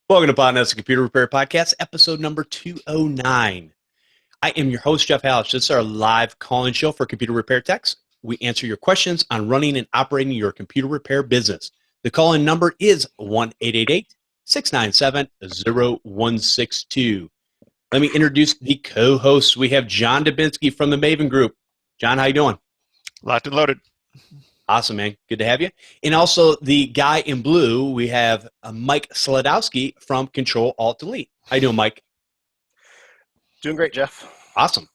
Welcome to Podnutz, the Computer Repair Podcast, episode number 209. I am your host, Jeff Halash. This is our live call-in show for computer repair techs. We answer your questions on running and operating your computer repair business. The call-in number is 1-888-697-0162. Let me introduce the co-hosts. We have John Dubinsky from the Maven Group. John, how you doing? Locked and loaded. Awesome, man. Good to have you. And also the guy in blue, we have Mike Slodowski from Control-Alt-Delete. How you doing, Mike? Doing great, Jeff. Awesome.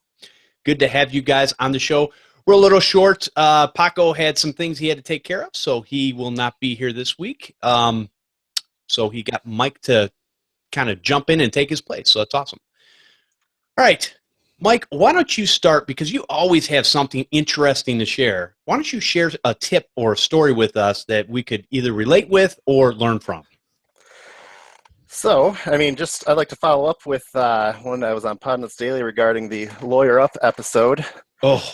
Good to have you guys on the show. We're a little short. Paco had some things he had to take care of, so he will not be here this week. So he got Mike to kind of jump in and take his place, so that's awesome. All right. Mike, why don't you start, because you always have something interesting to share. Why don't you share a tip or a story with us that we could either relate with or learn from? So, I'd like to follow up with when I was on Podnutz Daily regarding the Lawyer Up episode. Oh,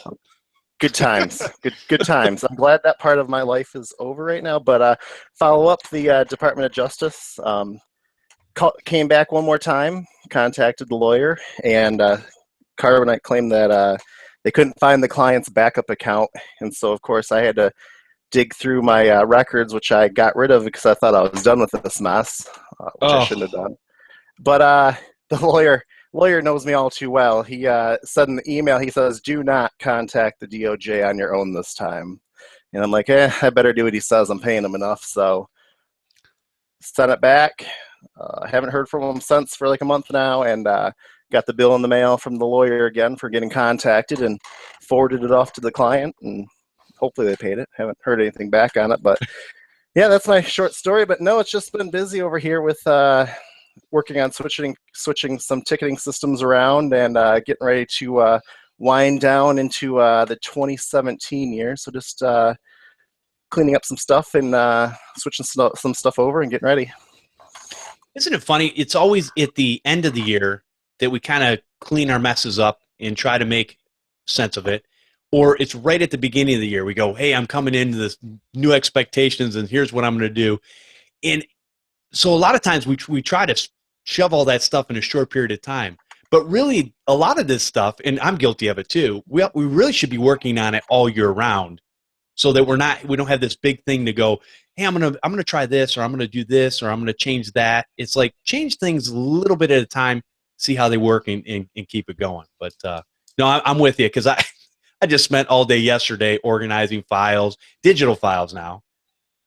good times. Good times. I'm glad that part of my life is over right now, but follow up, the Department of Justice came back one more time, contacted the lawyer, and Carbonite claimed that they couldn't find the client's backup account, and so of course I had to dig through my records, which I got rid of because I thought I was done with this mess, which I shouldn't have done. But the lawyer knows me all too well. He said in the email, he says, "Do not contact the DOJ on your own this time." And I'm like, I better do what he says. I'm paying him enough, so sent it back. I haven't heard from him since for like a month now, and got the bill in the mail from the lawyer again for getting contacted and forwarded it off to the client, and hopefully they paid it. Haven't heard anything back on it, but yeah, that's my short story. But no, it's just been busy over here with working on switching some ticketing systems around and getting ready to wind down into the 2017 year. So just cleaning up some stuff and switching some stuff over and getting ready. Isn't it funny? It's always at the end of the year that we kind of clean our messes up and try to make sense of it. Or it's right at the beginning of the year. We go, hey, I'm coming into this new expectations, and here's what I'm going to do. And so a lot of times we try to shove all that stuff in a short period of time. But really, a lot of this stuff, and I'm guilty of it too, we really should be working on it all year round so that we don't have this big thing to go, hey, I'm gonna try this, or I'm going to do this, or I'm going to change that. It's like change things a little bit at a time, see how they work, and keep it going. But no, I'm with you, because I just spent all day yesterday organizing files, digital files now,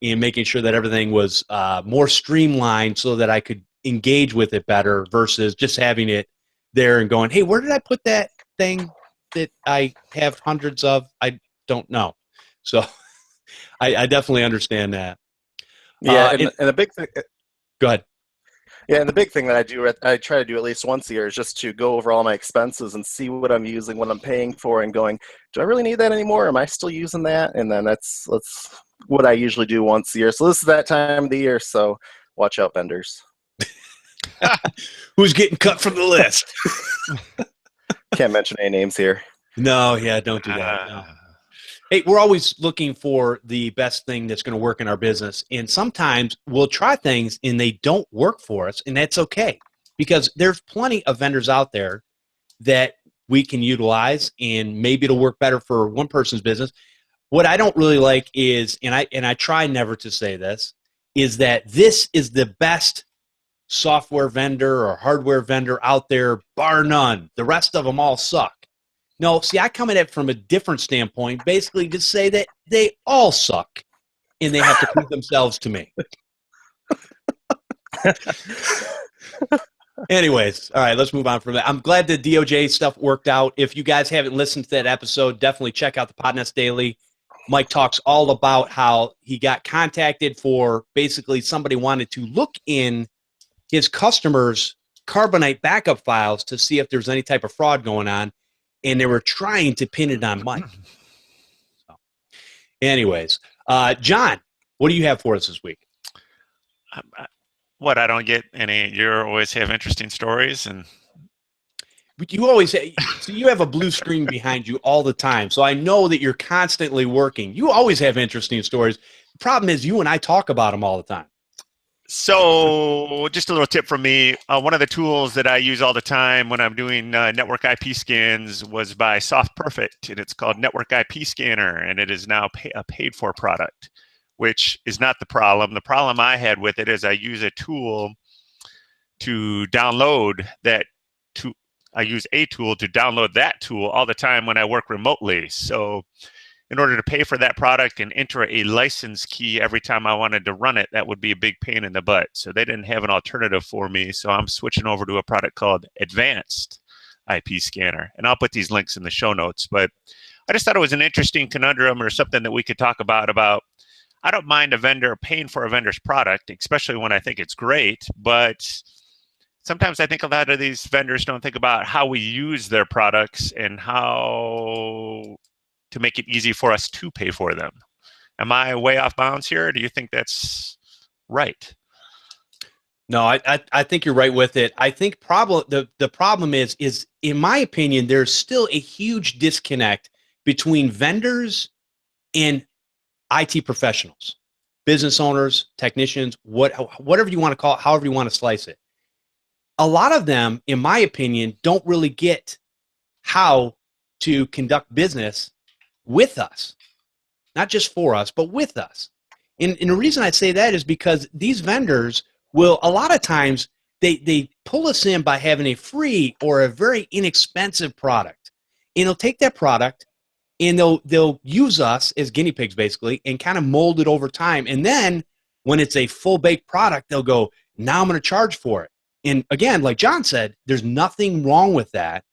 and making sure that everything was more streamlined so that I could engage with it better versus just having it there and going, hey, where did I put that thing that I have hundreds of? I don't know. So I definitely understand that. Yeah, and a big thing. Go ahead. Yeah, and the big thing that I try to do at least once a year is just to go over all my expenses and see what I'm using, what I'm paying for, and going, do I really need that anymore? Am I still using that? And then that's what I usually do once a year. So this is that time of the year, so watch out, vendors. Who's getting cut from the list? Can't mention any names here. No, yeah, don't do that. No. Hey, we're always looking for the best thing that's going to work in our business. And sometimes we'll try things and they don't work for us, and that's okay. Because there's plenty of vendors out there that we can utilize, and maybe it'll work better for one person's business. What I don't really like is, and I try never to say this, is that this is the best software vendor or hardware vendor out there, bar none. The rest of them all suck. No, see, I come at it from a different standpoint, basically to say that they all suck, and they have to prove themselves to me. Anyways, all right, let's move on from that. I'm glad the DOJ stuff worked out. If you guys haven't listened to that episode, definitely check out the Podnutz Daily. Mike talks all about how he got contacted for basically somebody wanted to look in his customers' Carbonite backup files to see if there's any type of fraud going on. And they were trying to pin it on Mike. So, anyways, John, what do you have for us this week? What, I don't get any? You always have interesting stories, and You always so you have a blue screen behind you all the time. So I know that you're constantly working. You always have interesting stories. The problem is you and I talk about them all the time. So just a little tip from me. One of the tools that I use all the time when I'm doing network IP scans was by SoftPerfect, and it's called Network IP Scanner, and it is now a paid-for product, which is not the problem. The problem I had with it is I use a tool to download that. I use a tool to download that tool all the time when I work remotely. So in order to pay for that product and enter a license key every time I wanted to run it, that would be a big pain in the butt. So they didn't have an alternative for me. So I'm switching over to a product called Advanced IP Scanner. And I'll put these links in the show notes. But I just thought it was an interesting conundrum or something that we could talk about I don't mind a vendor paying for a vendor's product, especially when I think it's great. But sometimes I think a lot of these vendors don't think about how we use their products and how to make it easy for us to pay for them. Am I way off bounds here? Or do you think that's right? No, I think you're right with it. I think the problem is in my opinion, there's still a huge disconnect between vendors and IT professionals, business owners, technicians, whatever you want to call it, however you want to slice it. A lot of them, in my opinion, don't really get how to conduct business with us, not just for us, but with us. And the reason I say that is because these vendors will, a lot of times, they pull us in by having a free or a very inexpensive product. And they'll take that product and they'll use us as guinea pigs, basically, and kind of mold it over time. And then when it's a full-baked product, they'll go, now I'm going to charge for it. And again, like John said, there's nothing wrong with that.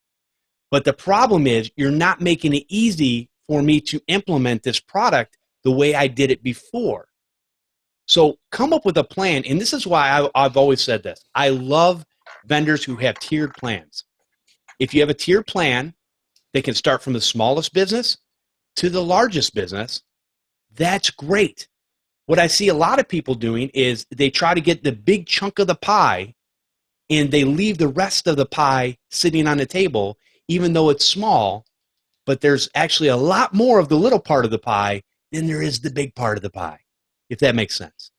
But the problem is you're not making it easy for me to implement this product the way I did it before. So come up with a plan. And this is why I've always said this. I love vendors who have tiered plans. If you have a tiered plan, they can start from the smallest business to the largest business. That's great. What I see a lot of people doing is they try to get the big chunk of the pie and they leave the rest of the pie sitting on the table, even though it's small. But there's actually a lot more of the little part of the pie than there is the big part of the pie, if that makes sense.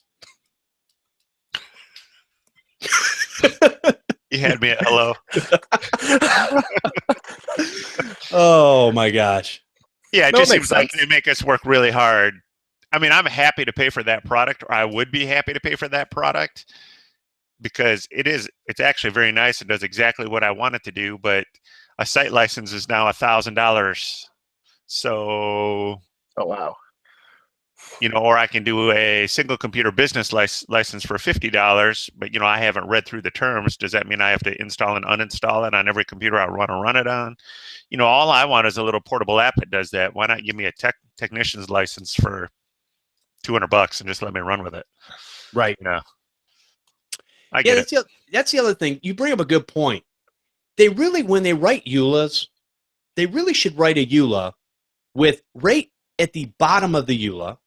You had me at hello. Oh, my gosh. Yeah, it No, just it seems makes like sense. they make us work really hard. I mean, I'm happy to pay for that product, or I would be happy to pay for that product because it's actually very nice. It does exactly what I want it to do, but a site license is now $1,000. So, Oh, wow. or I can do a single computer business license for $50, but, I haven't read through the terms. Does that mean I have to install and uninstall it on every computer I want to run it on? All I want is a little portable app that does that. Why not give me a technician's license for $200 and just let me run with it? Right. I get it. That's the other thing. You bring up a good point. They really, when they write EULAs, they really should write a EULA with right at the bottom of the EULA,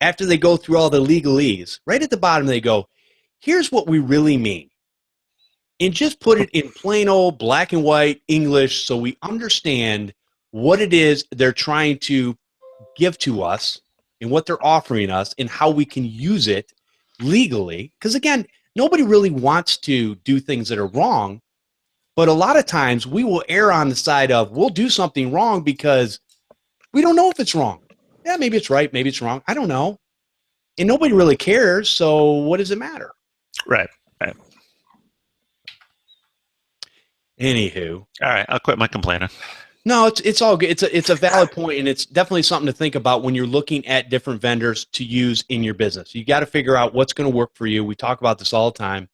after they go through all the legalese, right at the bottom they go, here's what we really mean. And just put it in plain old black and white English so we understand what it is they're trying to give to us and what they're offering us and how we can use it legally. Because again, nobody really wants to do things that are wrong. But a lot of times we will err on the side of we'll do something wrong because we don't know if it's wrong. Yeah, maybe it's right, maybe it's wrong. I don't know. And nobody really cares, so what does it matter? Right. Anywho. All right, I'll quit my complaining. No, it's all good. It's a valid point, and it's definitely something to think about when you're looking at different vendors to use in your business. You got to figure out what's going to work for you. We talk about this all the time.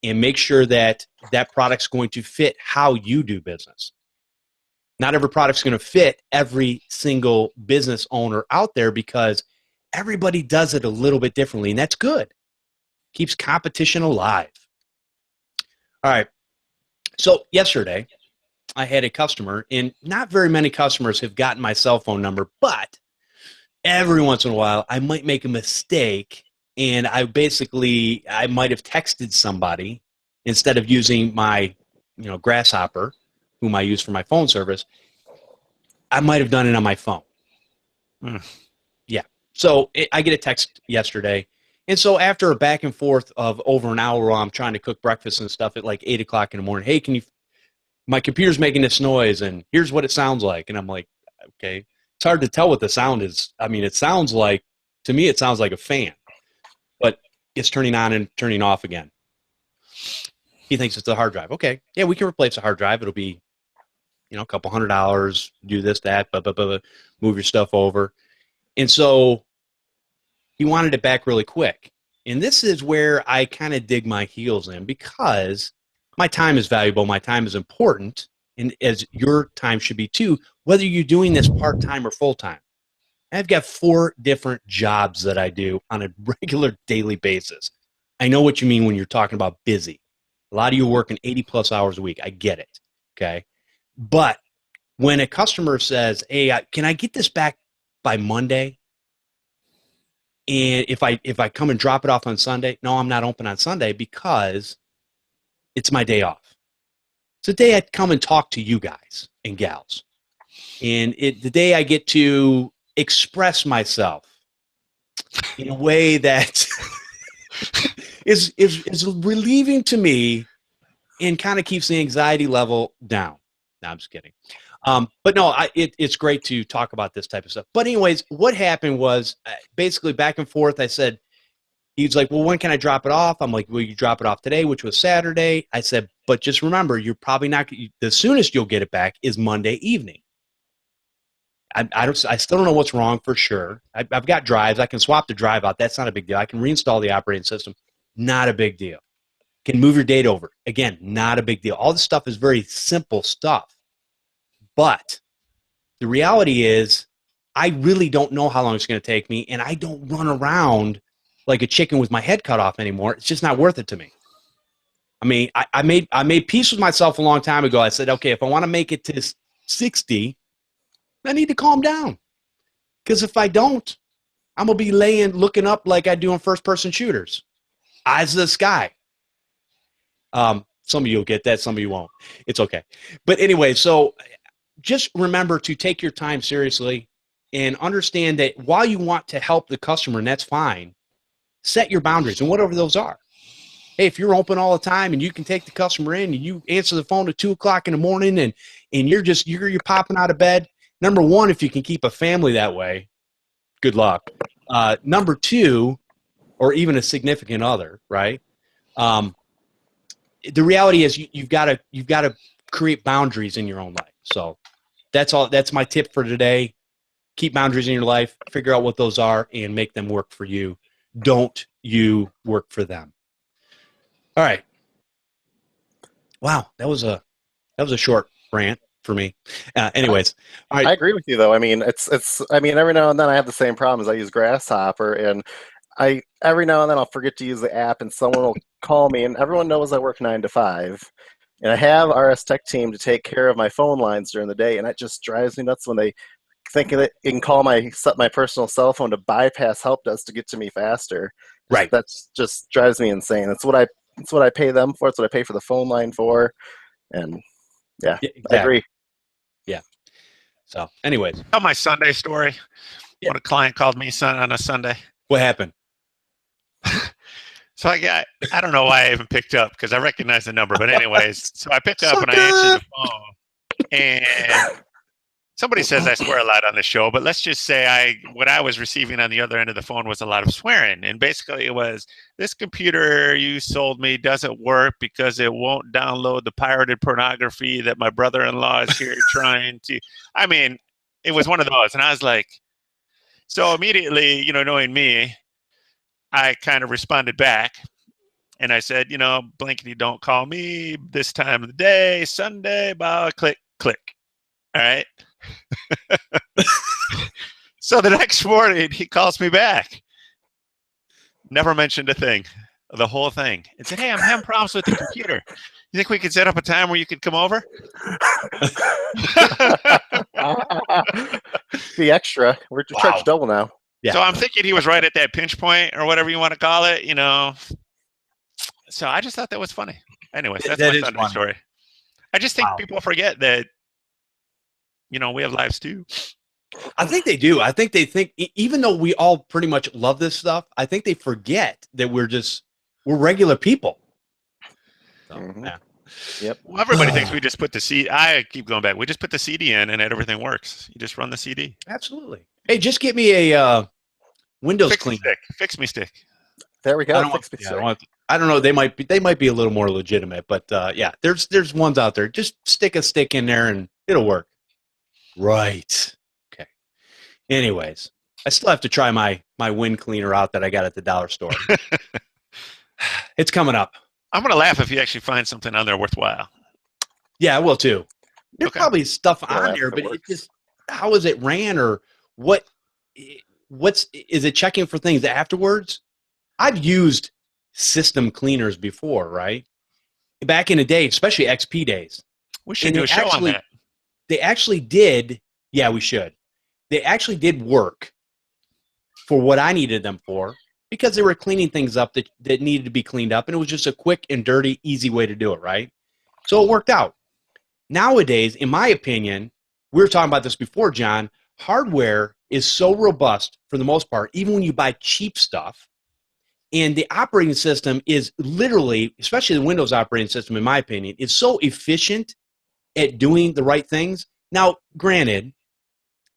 And make sure that that product's going to fit how you do business. Not every product's going to fit every single business owner out there because everybody does it a little bit differently, and that's good. Keeps competition alive. All right. So yesterday, I had a customer, and not very many customers have gotten my cell phone number, but every once in a while, I might make a mistake. And I might have texted somebody instead of using my, Grasshopper, whom I use for my phone service. I might have done it on my phone. Yeah. So I get a text yesterday, And so after a back and forth of over an hour while I'm trying to cook breakfast and stuff at like 8 o'clock in the morning, hey, my computer's making this noise and here's what it sounds like. And I'm like, okay, it's hard to tell what the sound is. I mean, to me, it sounds like a fan, but it's turning on and turning off again. He thinks it's the hard drive. Okay, yeah, we can replace the hard drive. It'll be, a couple $100, do this, that, move your stuff over. And so he wanted it back really quick. And this is where I kind of dig my heels in because my time is valuable. My time is important, and as your time should be too, whether you're doing this part-time or full-time. I've got 4 different jobs that I do on a regular daily basis. I know what you mean when you're talking about busy. A lot of you are working 80-plus hours a week. I get it, okay? But when a customer says, hey, can I get this back by Monday? And if I come and drop it off on Sunday, no, I'm not open on Sunday because it's my day off. It's a day I come and talk to you guys and gals. And the day I get to express myself in a way that is relieving to me and kind of keeps the anxiety level down. No, I'm just kidding. But no, it's great to talk about this type of stuff. But anyways, what happened was basically back and forth. I said, he's like, well, when can I drop it off? I'm like, well, you drop it off today, which was Saturday. I said, but just remember, you're probably not, the soonest you'll get it back is Monday evening. I still don't know what's wrong for sure. I've got drives. I can swap the drive out. That's not a big deal. I can reinstall the operating system. Not a big deal. Can move your data over. Again, not a big deal. All this stuff is very simple stuff. But the reality is I really don't know how long it's going to take me, and I don't run around like a chicken with my head cut off anymore. It's just not worth it to me. I mean, I made peace with myself a long time ago. I said, okay, if I want to make it to 60, I need to calm down. Because if I don't, I'm going to be looking up like I do in first-person shooters. Eyes to the sky. Some of you will get that. Some of you won't. It's okay. But anyway, so just remember to take your time seriously and understand that while you want to help the customer, and that's fine, set your boundaries and whatever those are. Hey, if you're open all the time and you can take the customer in and you answer the phone at 2 o'clock in the morning and you're popping out of bed, number one, if you can keep a family that way, good luck. Number two, or even a significant other, right? The reality is you've got to create boundaries in your own life. So that's all. That's my tip for today. Keep boundaries in your life. Figure out what those are and make them work for you. Don't you work for them. All right. Wow, that was a short rant for me. Anyways, all right. I agree with you though. I mean, every now and then I have the same problems. I use Grasshopper, and every now and then I'll forget to use the app, and someone will call me, and everyone knows I work 9 to 5, and I have RS Tech team to take care of my phone lines during the day, and it just drives me nuts when they think that you can call my personal cell phone to bypass help desk to get to me faster. Right. That's just drives me insane. That's what I pay them for. It's what I pay for the phone line for, and yeah, exactly. I agree. Yeah. So, anyways, tell my Sunday story. Yeah. When a client called me on a Sunday. What happened? So I don't know why I even picked up because I recognized the number. But anyways, so I picked up and I answered the phone, and somebody says I swear a lot on the show, but let's just say what I was receiving on the other end of the phone was a lot of swearing. And basically it was, this computer you sold me doesn't work because it won't download the pirated pornography that my brother-in-law is here trying to. I mean, it was one of those. And I was like, so immediately, knowing me, I kind of responded back. And I said, blankety don't call me this time of the day, Sunday, blah, click, click. All right. So the next morning he calls me back. Never mentioned a thing, the whole thing, and said, "Hey, I'm having problems with the computer. You think we could set up a time where you could come over?" The extra. We're charged double now. Yeah. So I'm thinking he was right at that pinch point or whatever you want to call it, So I just thought that was funny. Anyways, that's my Sunday story. I just think people forget that, we have lives too. I think they do. I think they think, even though we all pretty much love this stuff, I think they forget that we're regular people. So, yeah. Yep. Well, everybody thinks we just put the CD. I keep going back. We just put the CD in and everything works. You just run the CD. Absolutely. Hey, just get me a Windows Fix me cleaner. stick. Fix me stick. There we go. I don't know. They might be a little more legitimate, but yeah, there's ones out there. Just stick a stick in there and it'll work. Right. Okay. Anyways, I still have to try my wind cleaner out that I got at the dollar store. It's coming up. I'm gonna laugh if you actually find something on there worthwhile. Yeah, I will too. There's Okay. probably stuff on there, but it just, how is it ran, or is it checking for things afterwards? I've used system cleaners before, right? Back in the day, especially XP days. We should do a show on that. They actually did. Yeah, we should. They actually did work for what I needed them for, because they were cleaning things up that needed to be cleaned up, and it was just a quick and dirty, easy way to do it, right? So it worked out. Nowadays, in my opinion, we were talking about this before, John, hardware is so robust for the most part, even when you buy cheap stuff, and the operating system is literally, especially the Windows operating system, in my opinion, is so efficient at doing the right things. Now, granted,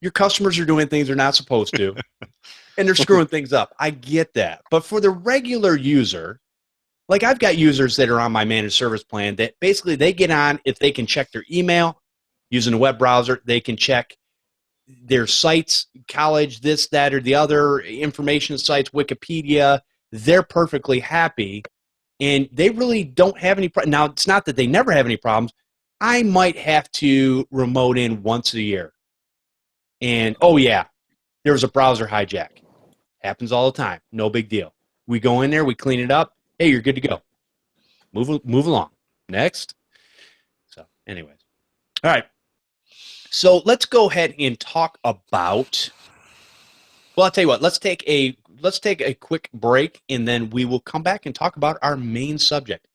your customers are doing things they're not supposed to, and they're screwing things up. I get that. But for the regular user, like I've got users that are on my managed service plan that basically they get on, if they can check their email using a web browser, they can check their sites, college, this, that, or the other, information sites, Wikipedia. They're perfectly happy, and they really don't have any problems. Now, it's not that they never have any problems. I might have to remote in once a year. And, oh, yeah, there was a browser hijack. Happens all the time. No big deal. We go in there, we clean it up. Hey, you're good to go. Move along. Next. So, anyways. All right. So let's go ahead and talk about, well, I'll tell you what, let's take a quick break, and then we will come back and talk about our main subject.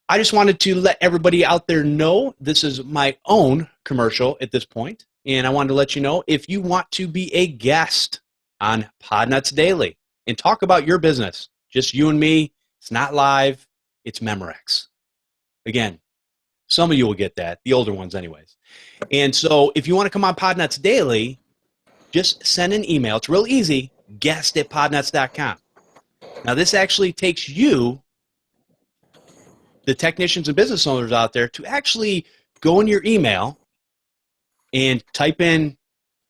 I just wanted to let everybody out there know this is my own commercial at this point, and I wanted to let you know, if you want to be a guest on Podnutz Daily and talk about your business, just you and me, it's not live, it's Memorex. Again, some of you will get that, the older ones anyways. And so if you want to come on Podnutz Daily, just send an email. It's real easy, guest@podnutz.com. Now, this actually takes you, the technicians and business owners out there, to actually go in your email and type in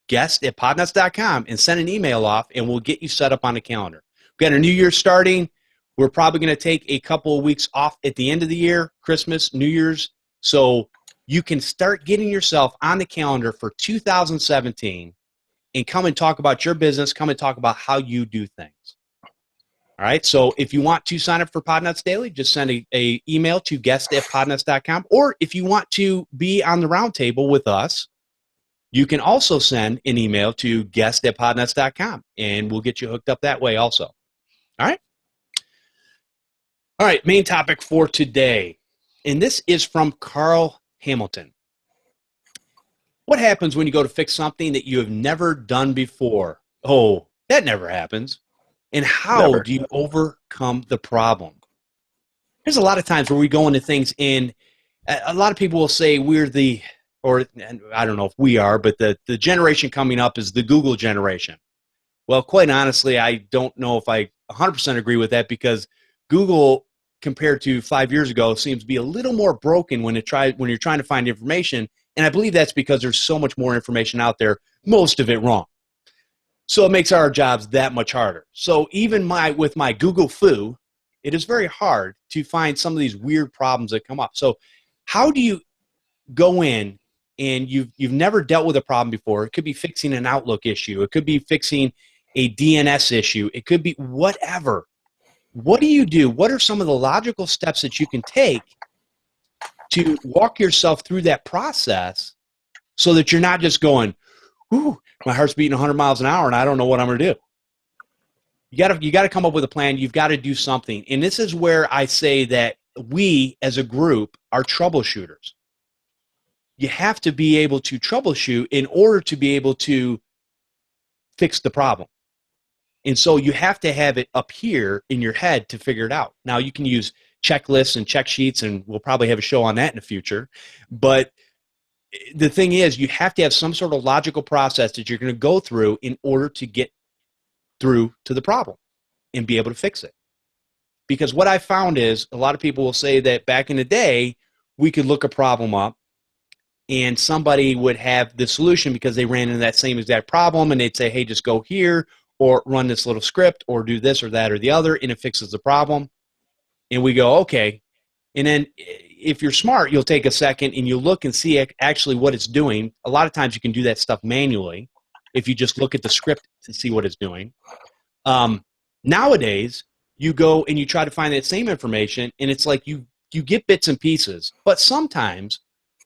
guest@podnutz.com and send an email off, and we'll get you set up on the calendar. We've got a new year starting. We're probably going to take a couple of weeks off at the end of the year, Christmas, New Year's, so you can start getting yourself on the calendar for 2017 and come and talk about your business, come and talk about how you do things. All right, so if you want to sign up for Podnutz Daily, just send a email to guest@podnutz.com, or if you want to be on the roundtable with us, you can also send an email to guest@podnutz.com, and we'll get you hooked up that way also. All right? All right, main topic for today, and this is from Carl Hamilton. What happens when you go to fix something that you have never done before? Oh, that never happens. And how do you overcome the problem? There's a lot of times where we go into things, and a lot of people will say we're the, or I don't know if we are, but the generation coming up is the Google generation. Well, quite honestly, I don't know if I 100% agree with that, because Google, compared to 5 years ago, seems to be a little more broken when you're trying to find information, and I believe that's because there's so much more information out there, most of it wrong. So it makes our jobs that much harder. So even with my Google foo, it is very hard to find some of these weird problems that come up. So how do you go in, and you've never dealt with a problem before? It could be fixing an Outlook issue. It could be fixing a DNS issue. It could be whatever. What do you do? What are some of the logical steps that you can take to walk yourself through that process so that you're not just going, ooh, my heart's beating 100 miles an hour and I don't know what I'm going to do? You got to come up with a plan. You've got to do something. And this is where I say that we as a group are troubleshooters. you have to be able to troubleshoot in order to be able to fix the problem. And so you have to have it up here in your head to figure it out. Now, you can use checklists and check sheets, and we'll probably have a show on that in the future. But the thing is, you have to have some sort of logical process that you're going to go through in order to get through to the problem and be able to fix it. Because what I found is a lot of people will say that back in the day, we could look a problem up and somebody would have the solution because they ran into that same exact problem, and they'd say, hey, just go here or run this little script or do this or that or the other, and it fixes the problem. And we go, okay. And then if you're smart, you'll take a second and you look and see actually what it's doing. A lot of times you can do that stuff manually if you just look at the script to see what it's doing. Nowadays, you go and you try to find that same information, and it's like you get bits and pieces. But sometimes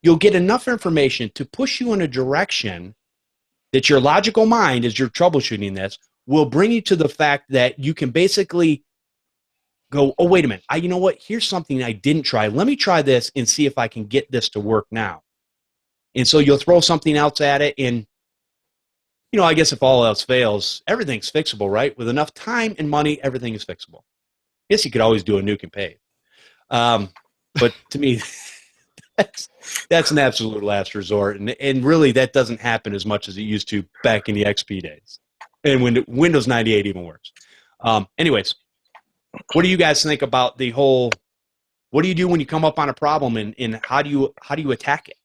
you'll get enough information to push you in a direction that your logical mind, as you're troubleshooting this, will bring you to the fact that you can basically go, oh, wait a minute. You know what? Here's something I didn't try. Let me try this and see if I can get this to work now. And so you'll throw something else at it, and I guess if all else fails, everything's fixable, right? With enough time and money, everything is fixable. Yes, you could always do a nuke and pave. But to me, that's an absolute last resort. And really, that doesn't happen as much as it used to back in the XP days. And when Windows 98 even works. Anyways, what do you guys think about the whole, what do you do when you come up on a problem, and how do you attack it?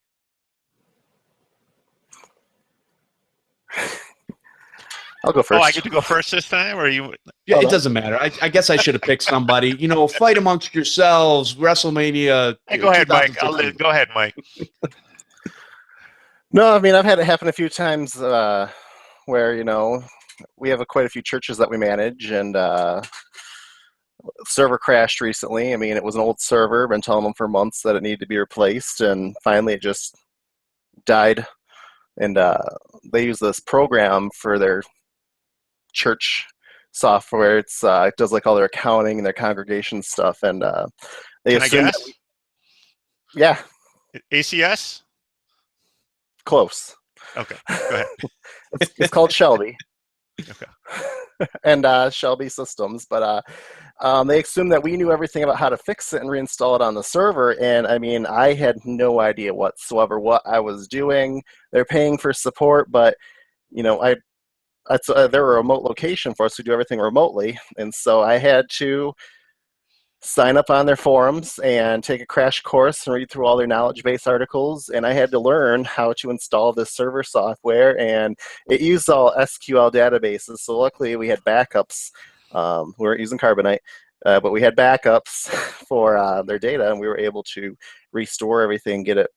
I'll go first. Oh, I get to go first this time, or you? Yeah, it doesn't matter. I guess I should have picked somebody. Fight amongst yourselves. WrestleMania. Hey, go ahead, Mike. Go ahead, Mike. No, I mean, I've had it happen a few times where we have quite a few churches that we manage, and server crashed recently. I mean, it was an old server. Been telling them for months that it needed to be replaced, and finally it just died. And they use this program for their church software. It does like all their accounting and their congregation stuff. And they Can I guess? Yeah. ACS? Close. Okay, go ahead. It's called Shelby. Okay. And Shelby Systems, but they assumed that we knew everything about how to fix it and reinstall it on the server. And I mean, I had no idea whatsoever what I was doing. They're paying for support, but they're a remote location for us to do everything remotely, and so I had to sign up on their forums and take a crash course and read through all their knowledge base articles, and I had to learn how to install this server software, and it used all SQL databases. So luckily we had backups. We weren't using Carbonite, but we had backups for their data, and we were able to restore everything, get it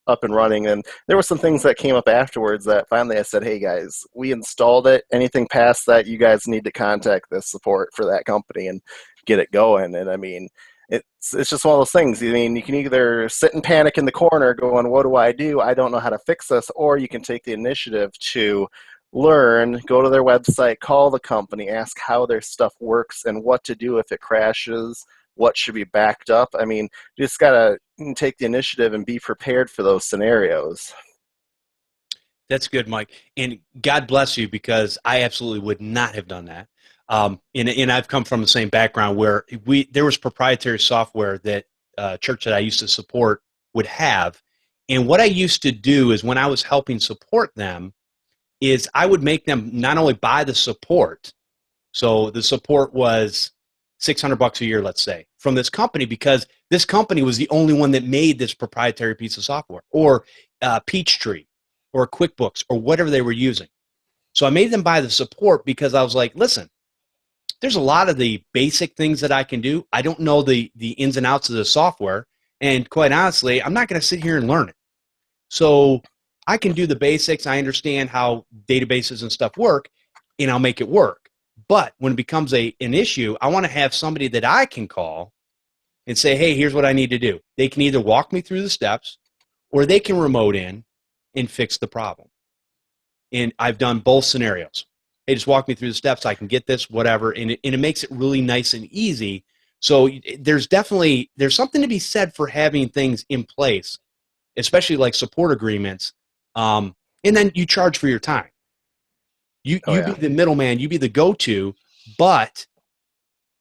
up and running. And there were some things that came up afterwards that finally I said, hey guys, we installed it. Anything past that, you guys need to contact the support for that company and get it going. And I mean, it's just one of those things. I mean, you can either sit and panic in the corner going, what do? I don't know how to fix this. Or you can take the initiative to learn, go to their website, call the company, ask how their stuff works and what to do if it crashes, what should be backed up. I mean, you just got to take the initiative and be prepared for those scenarios. That's good, Mike. And God bless you, because I absolutely would not have done that. And I've come from the same background where there was proprietary software that church that I used to support would have. And what I used to do is when I was helping support them is I would make them not only buy the support, so the support was $600 a year, let's say, from this company, because this company was the only one that made this proprietary piece of software, or Peachtree, or QuickBooks, or whatever they were using. So I made them buy the support because I was like, listen, there's a lot of the basic things that I can do. I don't know the ins and outs of the software, and quite honestly, I'm not going to sit here and learn it. So I can do the basics. I understand how databases and stuff work, and I'll make it work. But when it becomes an issue, I want to have somebody that I can call and say, hey, here's what I need to do. They can either walk me through the steps, or they can remote in and fix the problem. And I've done both scenarios. Hey, just walk me through the steps. I can get this, whatever. And it makes it really nice and easy. So there's something to be said for having things in place especially like support agreements. And then you charge for your time. You be the middleman, you be the go-to, but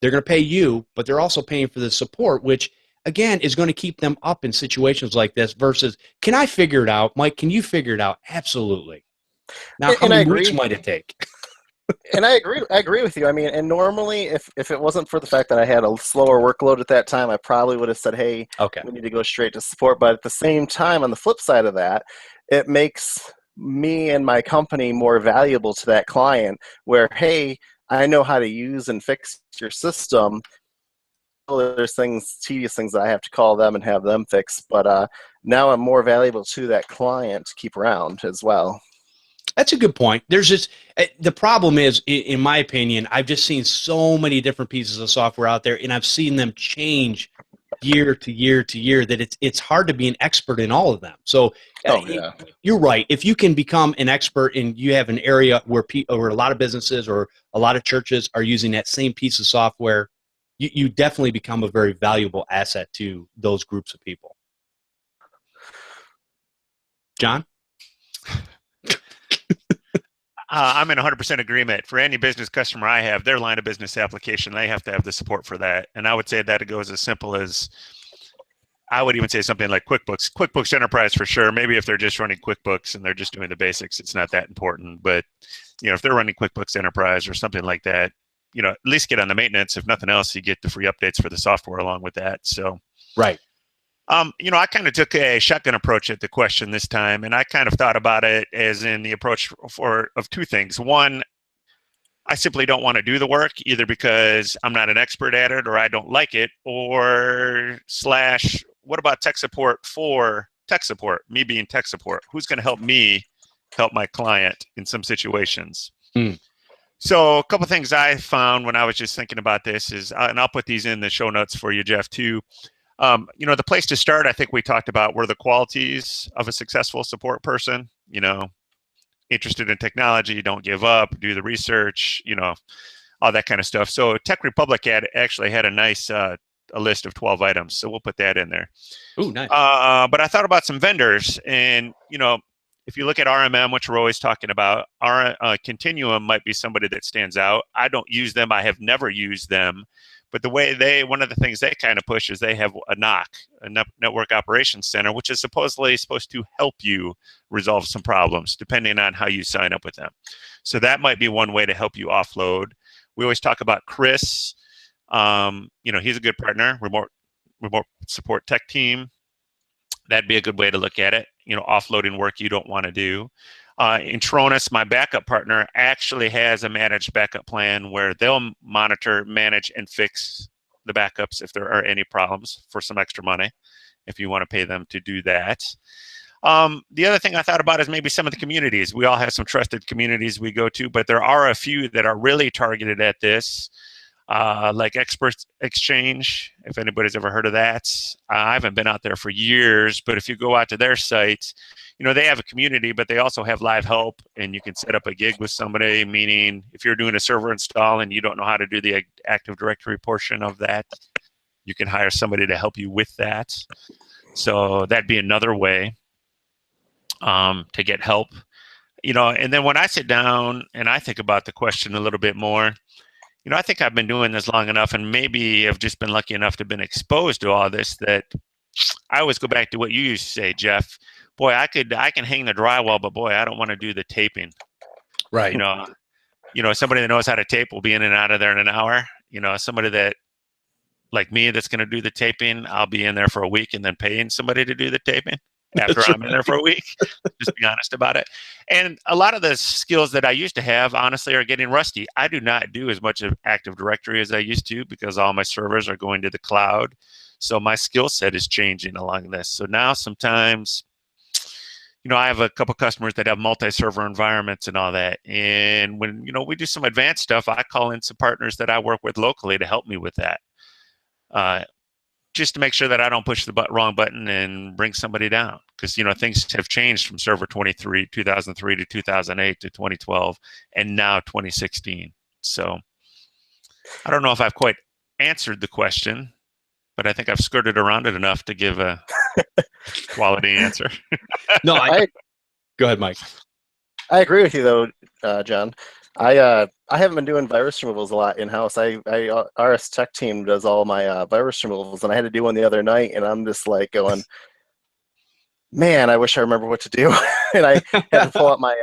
they're going to pay you, but they're also paying for the support, which again is going to keep them up in situations like this versus, can I figure it out? Mike, can you figure it out? Absolutely. Now, how many weeks might it take? And I agree with you. I mean, and normally if it wasn't for the fact that I had a slower workload at that time, I probably would have said, hey, we need to go straight to support. But at the same time, on the flip side of that, it makes me and my company more valuable to that client where, hey, I know how to use and fix your system. There's tedious things that I have to call them and have them fix. But now I'm more valuable to that client to keep around as well. That's a good point. There's just the problem is, in my opinion, I've just seen so many different pieces of software out there, and I've seen them change year to year to year that it's hard to be an expert in all of them. So you're right. If you can become an expert and you have an area where a lot of businesses or a lot of churches are using that same piece of software, you definitely become a very valuable asset to those groups of people. John? I'm in 100% agreement. For any business customer I have, their line of business application, they have to have the support for that. And I would say that it goes as simple as, I would even say something like QuickBooks. QuickBooks Enterprise for sure. Maybe if they're just running QuickBooks and they're just doing the basics, it's not that important. But if they're running QuickBooks Enterprise or something like that, at least get on the maintenance. If nothing else, you get the free updates for the software along with that. So right. I kind of took a shotgun approach at the question this time, and I kind of thought about it as in the approach of two things. One, I simply don't want to do the work, either because I'm not an expert at it or I don't like it, or / what about tech support for tech support, me being tech support? Who's going to help me help my client in some situations? So a couple of things I found when I was just thinking about this is, and I'll put these in the show notes for you, Jeff, too. The place to start, I think we talked about, were the qualities of a successful support person. Interested in technology, don't give up, do the research, all that kind of stuff. So Tech Republic actually had a nice a list of 12 items. So we'll put that in there. Ooh, nice. But I thought about some vendors, and if you look at RMM, which we're always talking about, our Continuum might be somebody that stands out. I don't use them. I have never used them. But one of the things they kind of push is they have a NOC, a Network Operations Center, which is supposedly supposed to help you resolve some problems, depending on how you sign up with them. So that might be one way to help you offload. We always talk about Chris. He's a good partner, remote support tech team. That'd be a good way to look at it. Offloading work you don't want to do. Intronus, my backup partner, actually has a managed backup plan where they'll monitor, manage, and fix the backups if there are any problems for some extra money, if you want to pay them to do that. The other thing I thought about is maybe some of the communities. We all have some trusted communities we go to, but there are a few that are really targeted at this, like Expert Exchange, if anybody's ever heard of that. I haven't been out there for years, but if you go out to their site, they have a community, but they also have live help, and you can set up a gig with somebody, meaning if you're doing a server install and you don't know how to do the Active Directory portion of that, you can hire somebody to help you with that. So that'd be another way to get help. And then when I sit down and I think about the question a little bit more, I think I've been doing this long enough, and maybe I've just been lucky enough to have been exposed to all this, that I always go back to what you used to say, Jeff. Boy, I can hang the drywall, but boy, I don't want to do the taping. Right. Somebody that knows how to tape will be in and out of there in an hour. Somebody that, like me, that's going to do the taping, I'll be in there for a week and then paying somebody to do the taping after I'm in there for a week. Just be honest about it. And a lot of the skills that I used to have, honestly, are getting rusty. I do not do as much of Active Directory as I used to because all my servers are going to the cloud. So my skill set is changing along this. So now sometimes, I have a couple customers that have multi-server environments and all that. And when, we do some advanced stuff, I call in some partners that I work with locally to help me with that. Just to make sure that I don't push the wrong button and bring somebody down. Because, things have changed from Server 2003 to 2008 to 2012, and now 2016. So I don't know if I've quite answered the question, but I think I've skirted around it enough to give a Quality answer. No, I go ahead, Mike. I agree with you though, John. I haven't been doing virus removals a lot in house. RS Tech team does all my virus removals, and I had to do one the other night, and I'm just like going, man, I wish I remember what to do. And I had to pull up my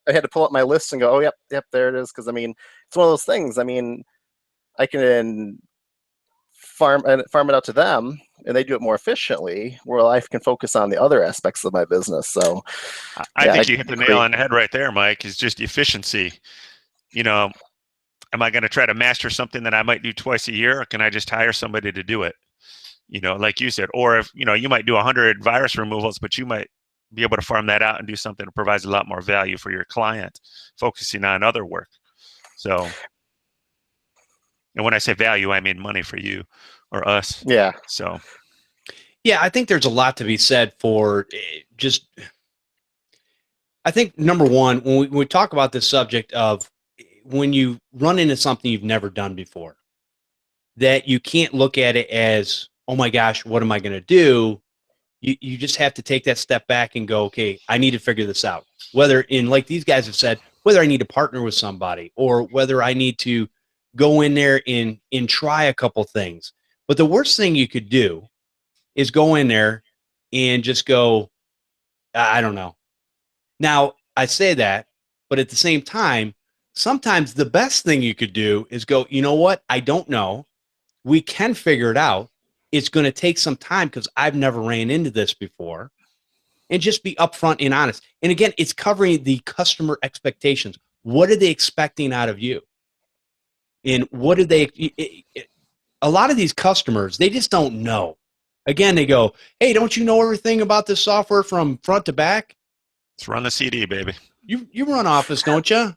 I had to pull up my list and go, oh yep, there it is. Because I mean, it's one of those things. I mean, I can farm it out to them, and they do it more efficiently, where I can focus on the other aspects of my business. So I yeah, think I you hit the agree. nail on the head right there, Mike, is just efficiency. You know, am I going to try to master something that I might do twice a year, or can I just hire somebody to do it? You know, like you said, or if, you know, you might do 100 virus removals, but you might be able to farm that out and do something that provides a lot more value for your client, focusing on other work. So, and when I say value, I mean money for you or us. Yeah. So, Yeah, I think there's a lot to be said for just, I think number one, when we talk about this subject of when you run into something you've never done before, that you can't look at it as, oh my gosh, what am I going to do? You just have to take that step back and go, okay, I need to figure this out. Whether in, like these guys have said, whether I need to partner with somebody or whether I need to go in there and try a couple things. But the worst thing you could do is go in there and just go, I don't know. Now, I say that, but at the same time, sometimes the best thing you could do is go, you know what? I don't know. We can figure it out. It's going to take some time because I've never ran into this before. And just be upfront and honest. And again, it's covering the customer expectations. What are they expecting out of you? And what do they, a lot of these customers, they just don't know. Again, they go, hey, don't you know everything about this software from front to back? let's run the CD, baby. You run Office, don't you?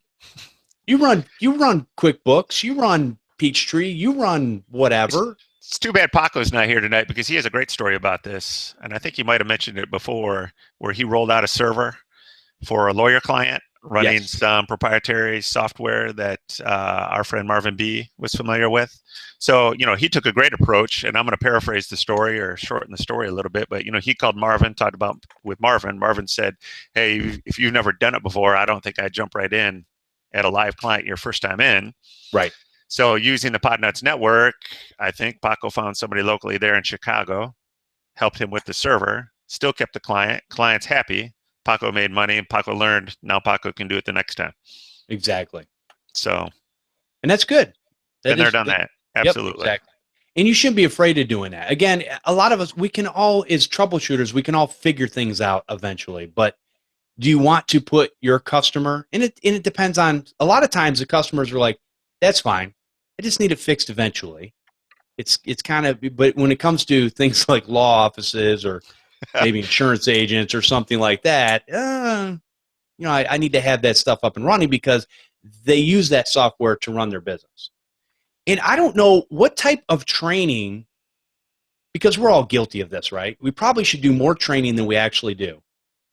You run QuickBooks, you run Peachtree, you run whatever. It's too bad Paco's not here tonight because he has a great story about this. And I think you might have mentioned it before, where he rolled out a server for a lawyer client running some proprietary software that our friend Marvin B was familiar with. So, you know, he took a great approach, and I'm going to paraphrase the story or shorten the story a little bit, but, you know, he called Marvin, talked about with Marvin. Marvin said, hey, if you've never done it before, I don't think I'd jump right in at a live client your first time in. Right. So using the Podnutz network, I think Paco found somebody locally there in Chicago, helped him with the server, still kept the client. Client's happy. Paco made money, and Paco learned. Now Paco can do it the next time. Exactly. So, and that's good. Been there, done that. Absolutely. Yep, exactly. And you shouldn't be afraid of doing that. Again, a lot of us, we can all, as troubleshooters, we can all figure things out eventually. But do you want to put your customer, and it depends on, a lot of times the customers are like, that's fine. I just need it fixed eventually. It's kind of, but when it comes to things like law offices or maybe insurance agents or something like that, you know, I need to have that stuff up and running because they use that software to run their business. And I don't know what type of training, because we're all guilty of this, right? We probably should do more training than we actually do.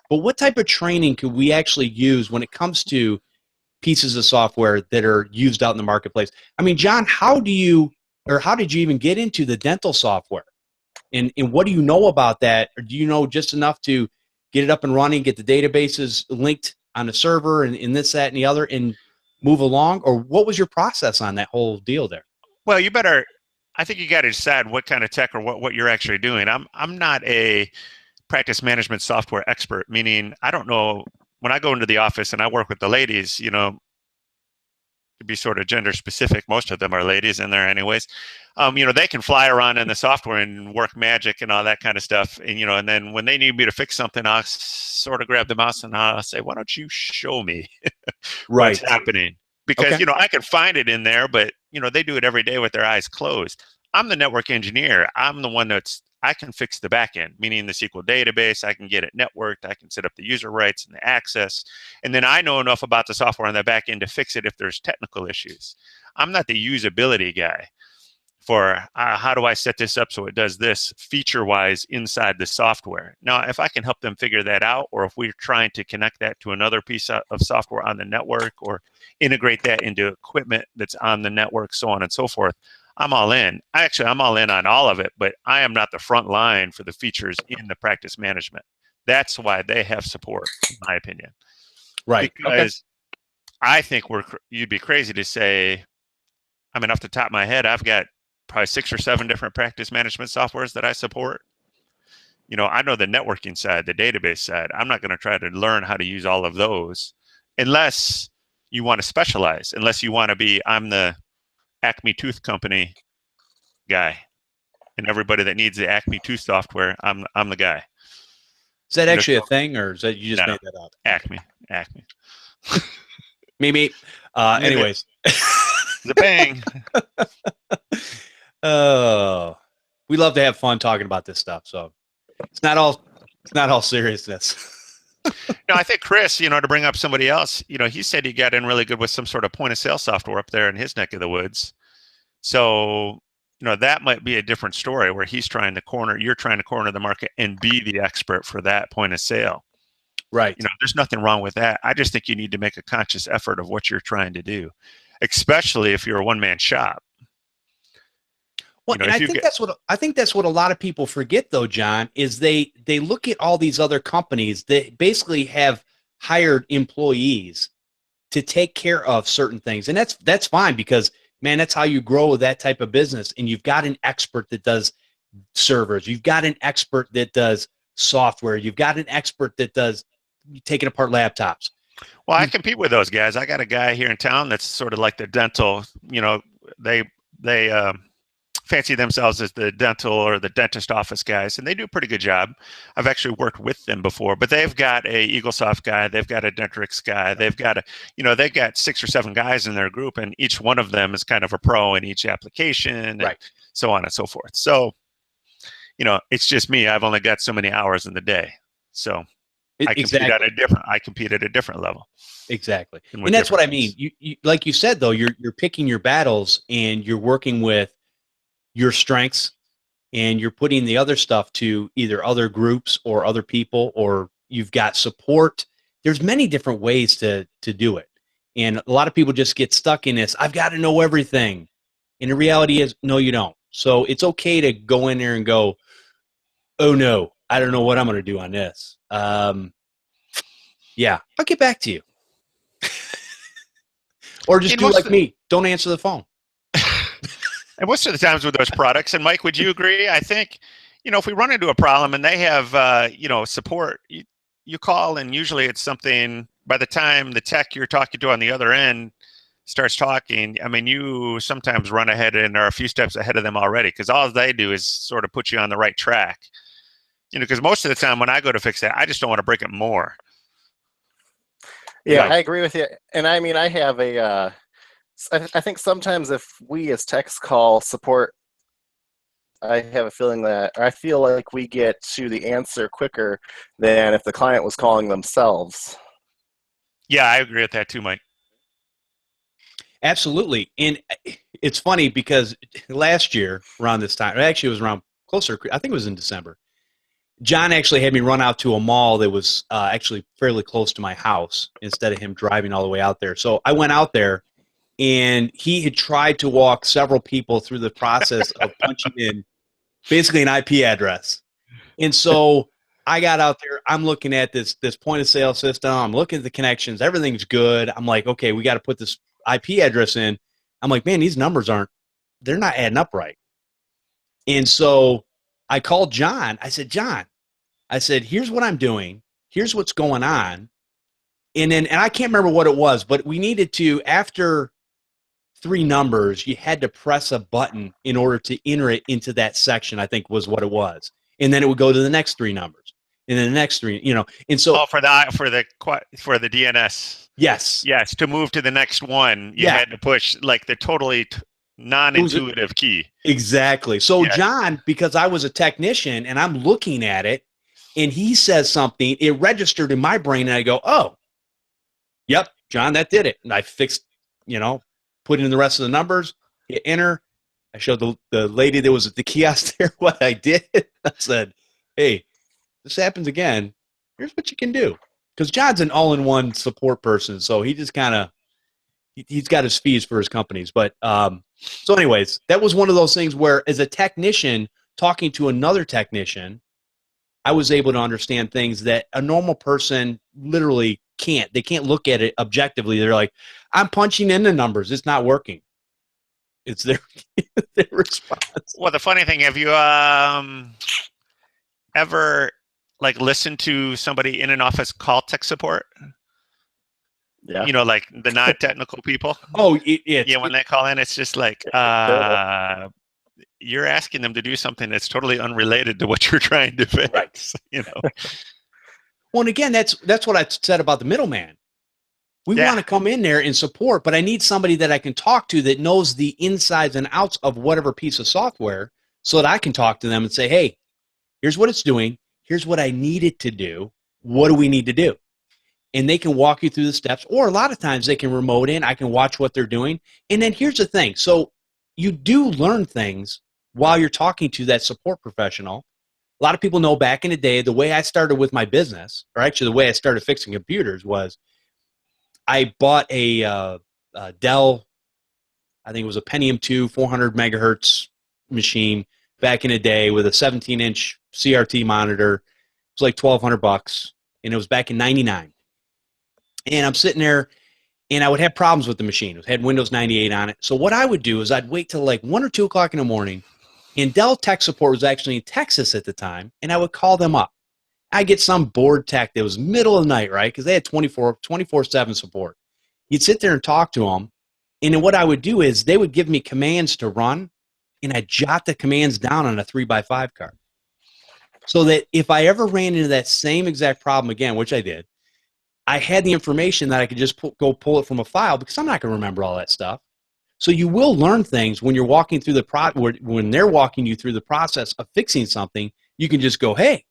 But what type of training could we actually use when it comes to pieces of software that are used out in the marketplace? I mean, John, how did you even get into the dental software? And what do you know about that? Or do you know just enough to get it up and running, get the databases linked on the server and this, that, and the other, and move along? Or what was your process on that whole deal there? Well, I think you got to decide what kind of tech or what you're actually doing. I'm not a practice management software expert, meaning I don't know. When I go into the office and I work with the ladies, you know, to be sort of gender specific, most of them are ladies in there anyways. You know, they can fly around in the software and work magic and all that kind of stuff. And, you know, and then when they need me to fix something, I'll sort of grab the mouse and I'll say, why don't you show me what's happening? Because, you know, I can find it in there, but, you know, they do it every day with their eyes closed. I'm the network engineer. I'm the one I can fix the back end, meaning the SQL database. I can get it networked. I can set up the user rights and the access. And then I know enough about the software on the back end to fix it if there's technical issues. I'm not the usability guy for how do I set this up so it does this feature-wise inside the software. Now, if I can help them figure that out, or if we're trying to connect that to another piece of software on the network or integrate that into equipment that's on the network, so on and so forth, I'm all in. I'm all in on all of it, but I am not the front line for the features in the practice management. That's why they have support, in my opinion. Right. Because I think you'd be crazy to say, I mean, off the top of my head, I've got probably 6 or 7 different practice management softwares that I support. You know, I know the networking side, the database side. I'm not going to try to learn how to use all of those unless you want to specialize, unless you want to be, I'm the Acme Tooth Company guy. And everybody that needs the Acme Tooth software, I'm the guy. Is that actually a thing, or is that you just No, made that up? Acme. Me. Anyways. The bang. Oh, we love to have fun talking about this stuff, so it's not all seriousness. No, I think Chris, you know, to bring up somebody else, you know, he said he got in really good with some sort of point of sale software up there in his neck of the woods. So, you know, that might be a different story where you're trying to corner the market and be the expert for that point of sale. Right. You know, there's nothing wrong with that. I just think you need to make a conscious effort of what you're trying to do, especially if you're a one-man shop. Well, you know, and I think that's what a lot of people forget, though, John, is they look at all these other companies that basically have hired employees to take care of certain things, and that's fine because, man, that's how you grow that type of business. And you've got an expert that does servers, you've got an expert that does software, you've got an expert that does taking apart laptops. Well, I compete with those guys. I got a guy here in town that's sort of like the dental. You know, they fancy themselves as the dental or the dentist office guys, and they do a pretty good job. I've actually worked with them before, but they've got a EagleSoft guy, they've got a Dentrix guy, they've got they've got 6 or 7 guys in their group, and each one of them is kind of a pro in each application, and so on and so forth. So, you know, it's just me. I've only got so many hours in the day, so I compete at a different level. Exactly, and that's what I mean. You like you said though, you're picking your battles, and you're working with your strengths, and you're putting the other stuff to either other groups or other people, or you've got support. There's many different ways to do it. And a lot of people just get stuck in this, I've got to know everything. And the reality is, no, you don't. So it's okay to go in there and go, oh no, I don't know what I'm going to do on this. Yeah, I'll get back to you. Or just do like me. Don't answer the phone. And most of the times with those products, and Mike, would you agree? I think, you know, if we run into a problem and they have, you know, support, you call, and usually it's something, by the time the tech you're talking to on the other end starts talking, I mean, you sometimes run ahead and are a few steps ahead of them already, because all they do is sort of put you on the right track. You know, because most of the time when I go to fix that, I just don't want to break it more. Yeah, I agree with you. And I mean, I have I think sometimes if we as techs call support, I have a feeling that, or I feel like we get to the answer quicker than if the client was calling themselves. Yeah, I agree with that too, Mike. Absolutely. And it's funny because last year around this time, actually it was around closer, I think it was in December, John actually had me run out to a mall that was actually fairly close to my house instead of him driving all the way out there. So I went out there, and he had tried to walk several people through the process of punching in basically an IP address. And so I got out there, I'm looking at this point of sale system, I'm looking at the connections, everything's good. I'm like, okay, we got to put this IP address in. I'm like, man, these numbers they're not adding up right. And so I called John. I said, John, here's what I'm doing. Here's what's going on. And I can't remember what it was, but we needed to, after 3 numbers, you had to press a button in order to enter it into that section, I think was what it was. And then it would go to the next 3 numbers. And then the next 3, you know. And so for the DNS. Yes. To move to the next one, you had to push like the totally non-intuitive key. Exactly. So John, because I was a technician and I'm looking at it, and he says something, it registered in my brain, and I go, oh, yep, John, that did it. And I fixed, you know, put in the rest of the numbers, hit enter. I showed the lady that was at the kiosk there what I did. I said, hey, this happens again. Here's what you can do. Because John's an all-in-one support person, so he just kind of, he's got his fees for his companies. But so anyways, that was one of those things where as a technician talking to another technician, I was able to understand things that a normal person literally can't. They can't look at it objectively. They're like, I'm punching in the numbers. It's not working. It's their, their response. Well, the funny thing, have you ever like listened to somebody in an office call tech support? Yeah. You know, like the non-technical people. Oh, when they call in, it's just like you're asking them to do something that's totally unrelated to what you're trying to fix. Right. You know. Well, and again, that's what I said about the middleman. We want to come in there and support, but I need somebody that I can talk to that knows the insides and outs of whatever piece of software so that I can talk to them and say, hey, here's what it's doing. Here's what I need it to do. What do we need to do? And they can walk you through the steps, or a lot of times they can remote in. I can watch what they're doing. And then here's the thing. So you do learn things while you're talking to that support professional. A lot of people know back in the day, the way I started with my business, or actually the way I started fixing computers was I bought a Dell, I think it was a Pentium 2, 400 megahertz machine back in the day with a 17-inch CRT monitor. It was like $1,200, and it was back in '99. And I'm sitting there, and I would have problems with the machine. It had Windows 98 on it. So what I would do is I'd wait till like 1 or 2 o'clock in the morning, and Dell tech support was actually in Texas at the time, and I would call them up. I get some board tech that was middle of the night, right? Because they had 24/7 support. You'd sit there and talk to them, and then what I would do is they would give me commands to run, and I'd jot the commands down on a 3x5 card. So that if I ever ran into that same exact problem again, which I did, I had the information that I could just go pull it from a file because I'm not going to remember all that stuff. So you will learn things when you're walking through when they're walking you through the process of fixing something. You can just go, hey,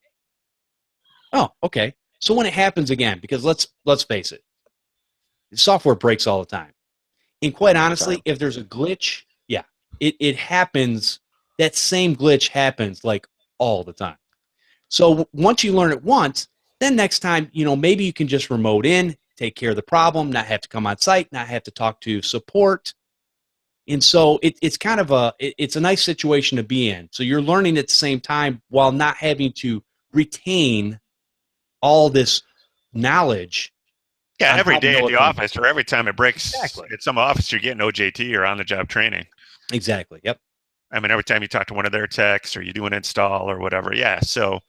oh, okay. So when it happens again, because let's face it, software breaks all the time. And quite honestly, if there's a glitch, yeah, it happens. That same glitch happens like all the time. So once you learn it once, then next time, maybe you can just remote in, take care of the problem, not have to come on site, not have to talk to support. And so it's kind of it's a nice situation to be in. So you're learning at the same time while not having to retain all this knowledge. Yeah, every day at the office or every time it breaks at some office, you're getting OJT or on-the-job training. Exactly, yep. I mean, every time you talk to one of their techs or you do an install or whatever, yeah. So,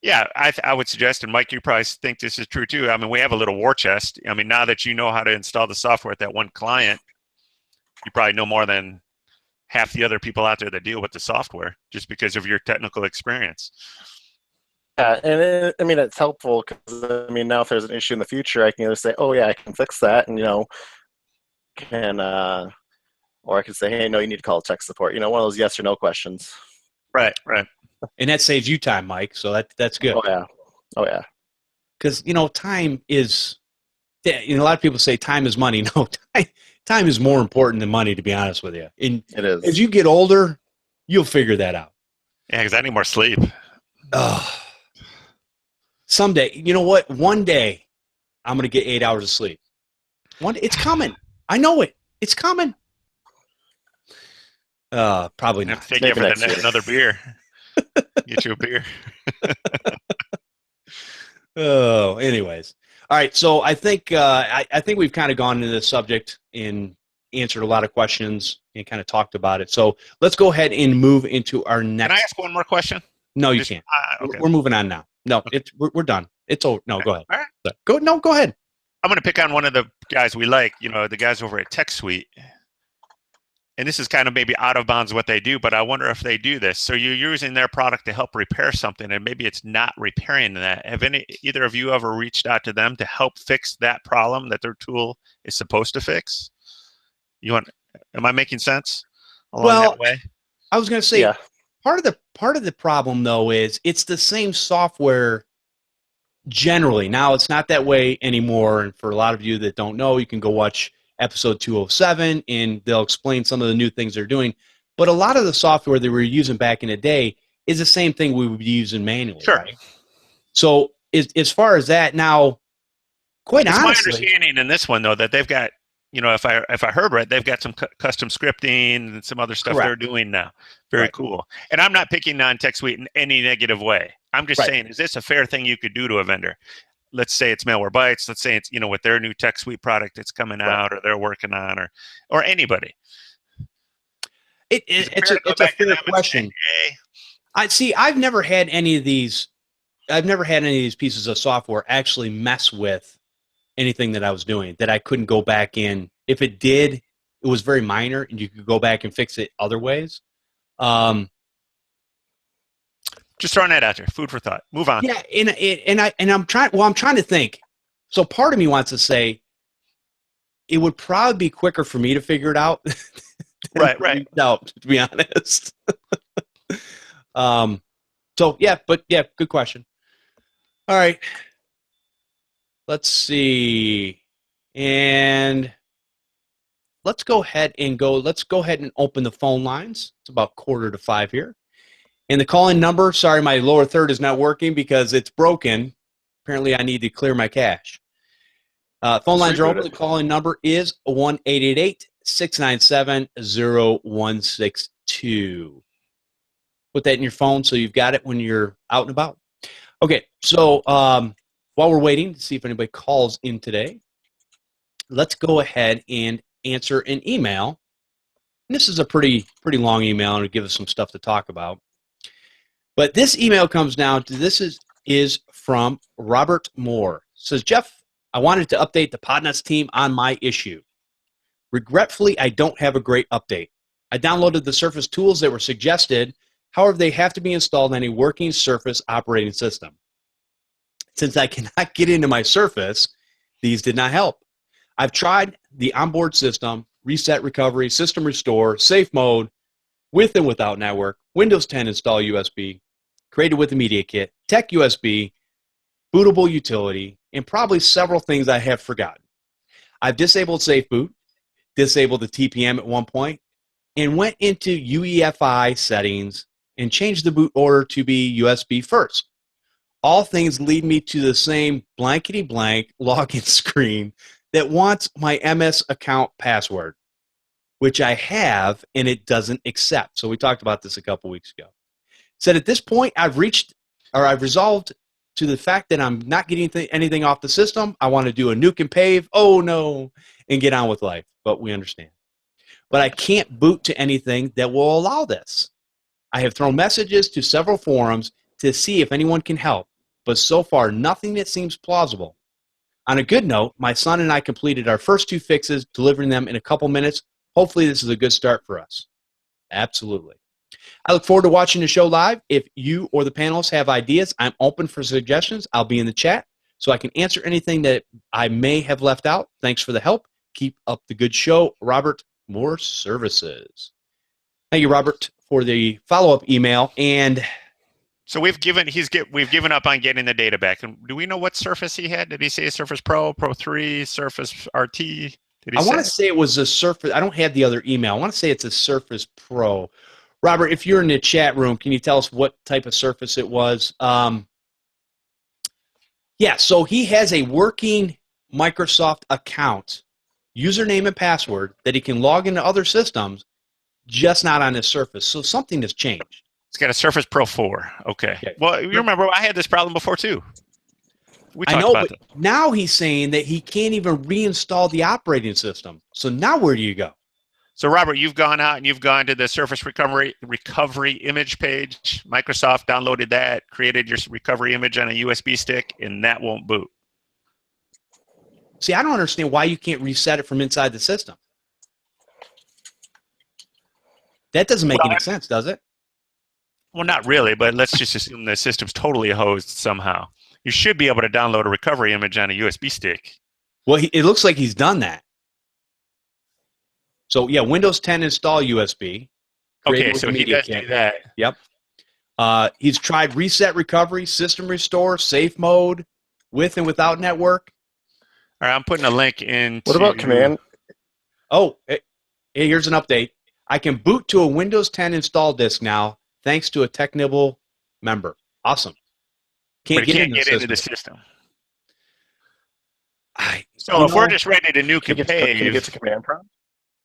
yeah, I would suggest, and Mike, you probably think this is true too. I mean, we have a little war chest. I mean, now that you know how to install the software at that one client, you probably know more than half the other people out there that deal with the software just because of your technical experience. Yeah, and it's helpful because, now if there's an issue in the future, I can either say, oh, yeah, I can fix that, and, or I can say, hey, no, you need to call tech support. One of those yes or no questions. Right. And that saves you time, Mike, so that's good. Oh, yeah. Because, time is, a lot of people say time is money. No, time is more important than money, to be honest with you. And it is. As you get older, you'll figure that out. Yeah, because I need more sleep. Someday, you know what? One day, I'm going to get 8 hours of sleep. It's coming. I know it. It's coming. Probably not. Take you for another beer. Get you a beer. Oh, anyways. All right. So I think I think we've kind of gone into this subject and answered a lot of questions and kind of talked about it. So let's go ahead and move into our next. Can I ask one more question? No, you can't. Okay. We're moving on now. No, we're done. It's over. No, go ahead. All right. Go ahead. I'm going to pick on one of the guys we like, the guys over at TechSuite. And this is kind of maybe out of bounds what they do, but I wonder if they do this. So you're using their product to help repair something, and maybe it's not repairing that. Have either of you ever reached out to them to help fix that problem that their tool is supposed to fix? Am I making sense along that way? I was going to say, yeah. Part of the problem though is it's the same software generally. Now it's not that way anymore, and for a lot of you that don't know, you can go watch episode 207 and they'll explain some of the new things they're doing. But a lot of the software that we were using back in the day is the same thing we would be using manually. Sure. Right? So as far as that now, quite honestly, my understanding in this one though that they've got if I heard right, they've got some custom scripting and some other stuff they're doing now. Very cool. And I'm not picking on TechSuite in any negative way. I'm just saying, is this a fair thing you could do to a vendor? Let's say it's Malwarebytes. Let's say it's, with their new TechSuite product that's coming out or they're working on, or anybody. It's a fair question. I've never had any of these. I've never had any of these pieces of software actually mess with anything that I was doing that I couldn't go back in. If it did, it was very minor, and you could go back and fix it other ways. Just throwing that out there. Food for thought. Move on. Yeah, I'm trying to think. So part of me wants to say it would probably be quicker for me to figure it out. Right. No, to be honest. So good question. All right. Let's see. And let's go ahead and open the phone lines. It's about 4:45 here. And the call-in number, sorry, my lower third is not working because it's broken. Apparently, I need to clear my cache. Phone lines are open. The call-in number is 1-888-697-0162. Put that in your phone so you've got it when you're out and about. Okay, so while we're waiting to see if anybody calls in today, let's go ahead and answer an email. And this is a pretty long email, and it'll give us some stuff to talk about. But this email comes down to, this is from Robert Moore. It says, Jeff, I wanted to update the Podnutz team on my issue. Regretfully, I don't have a great update. I downloaded the Surface tools that were suggested. However, they have to be installed on a working Surface operating system. Since I cannot get into my Surface, these did not help. I've tried the onboard system, reset recovery, system restore, safe mode, with and without network, Windows 10 install USB, created with the Media Kit, Tech USB, bootable utility, and probably several things I have forgotten. I've disabled Safe Boot, disabled the TPM at one point, and went into UEFI settings and changed the boot order to be USB first. All things lead me to the same blankety blank login screen that wants my MS account password, which I have, and it doesn't accept. So we talked about this a couple weeks ago. Said at this point, I've resolved to the fact that I'm not getting anything off the system. I want to do a nuke and pave, and get on with life. But we understand. But I can't boot to anything that will allow this. I have thrown messages to several forums to see if anyone can help, but so far nothing that seems plausible. On a good note, my son and I completed our first 2 fixes, delivering them in a couple minutes. Hopefully this is a good start for us. Absolutely. I look forward to watching the show live. If you or the panelists have ideas, I'm open for suggestions. I'll be in the chat so I can answer anything that I may have left out. Thanks for the help. Keep up the good show. Robert Moore Services. Thank you, Robert, for the follow-up email. And so we've given up on getting the data back. And do we know what Surface he had? Did he say Surface Pro, Pro 3, Surface RT? I want to say it was a Surface. I don't have the other email. I want to say it's a Surface Pro. Robert, if you're in the chat room, can you tell us what type of Surface it was? Yeah, so he has a working Microsoft account, username and password, that he can log into other systems, just not on his Surface. So something has changed. It's got a Surface Pro 4. Okay. Well, you remember I had this problem before too. We talked about that. Now he's saying that he can't even reinstall the operating system. So now where do you go? So Robert, you've gone out and you've gone to the Surface recovery image page. Microsoft downloaded that, created your recovery image on a USB stick, and that won't boot. See, I don't understand why you can't reset it from inside the system. That doesn't make any sense, does it? Well, not really, but let's just assume the system's totally hosed somehow. You should be able to download a recovery image on a USB stick. Well, it looks like he's done that. So, yeah, Windows 10 install USB. Okay, so he does do that. Yep. He's tried reset recovery, system restore, safe mode, with and without network. All right, I'm putting a link in. What about command? Oh, hey, here's an update. I can boot to a Windows 10 install disk now, thanks to a TechNibble member. Awesome. Can't get into the system. So if we're just ready to nuke Can you get to command prompt?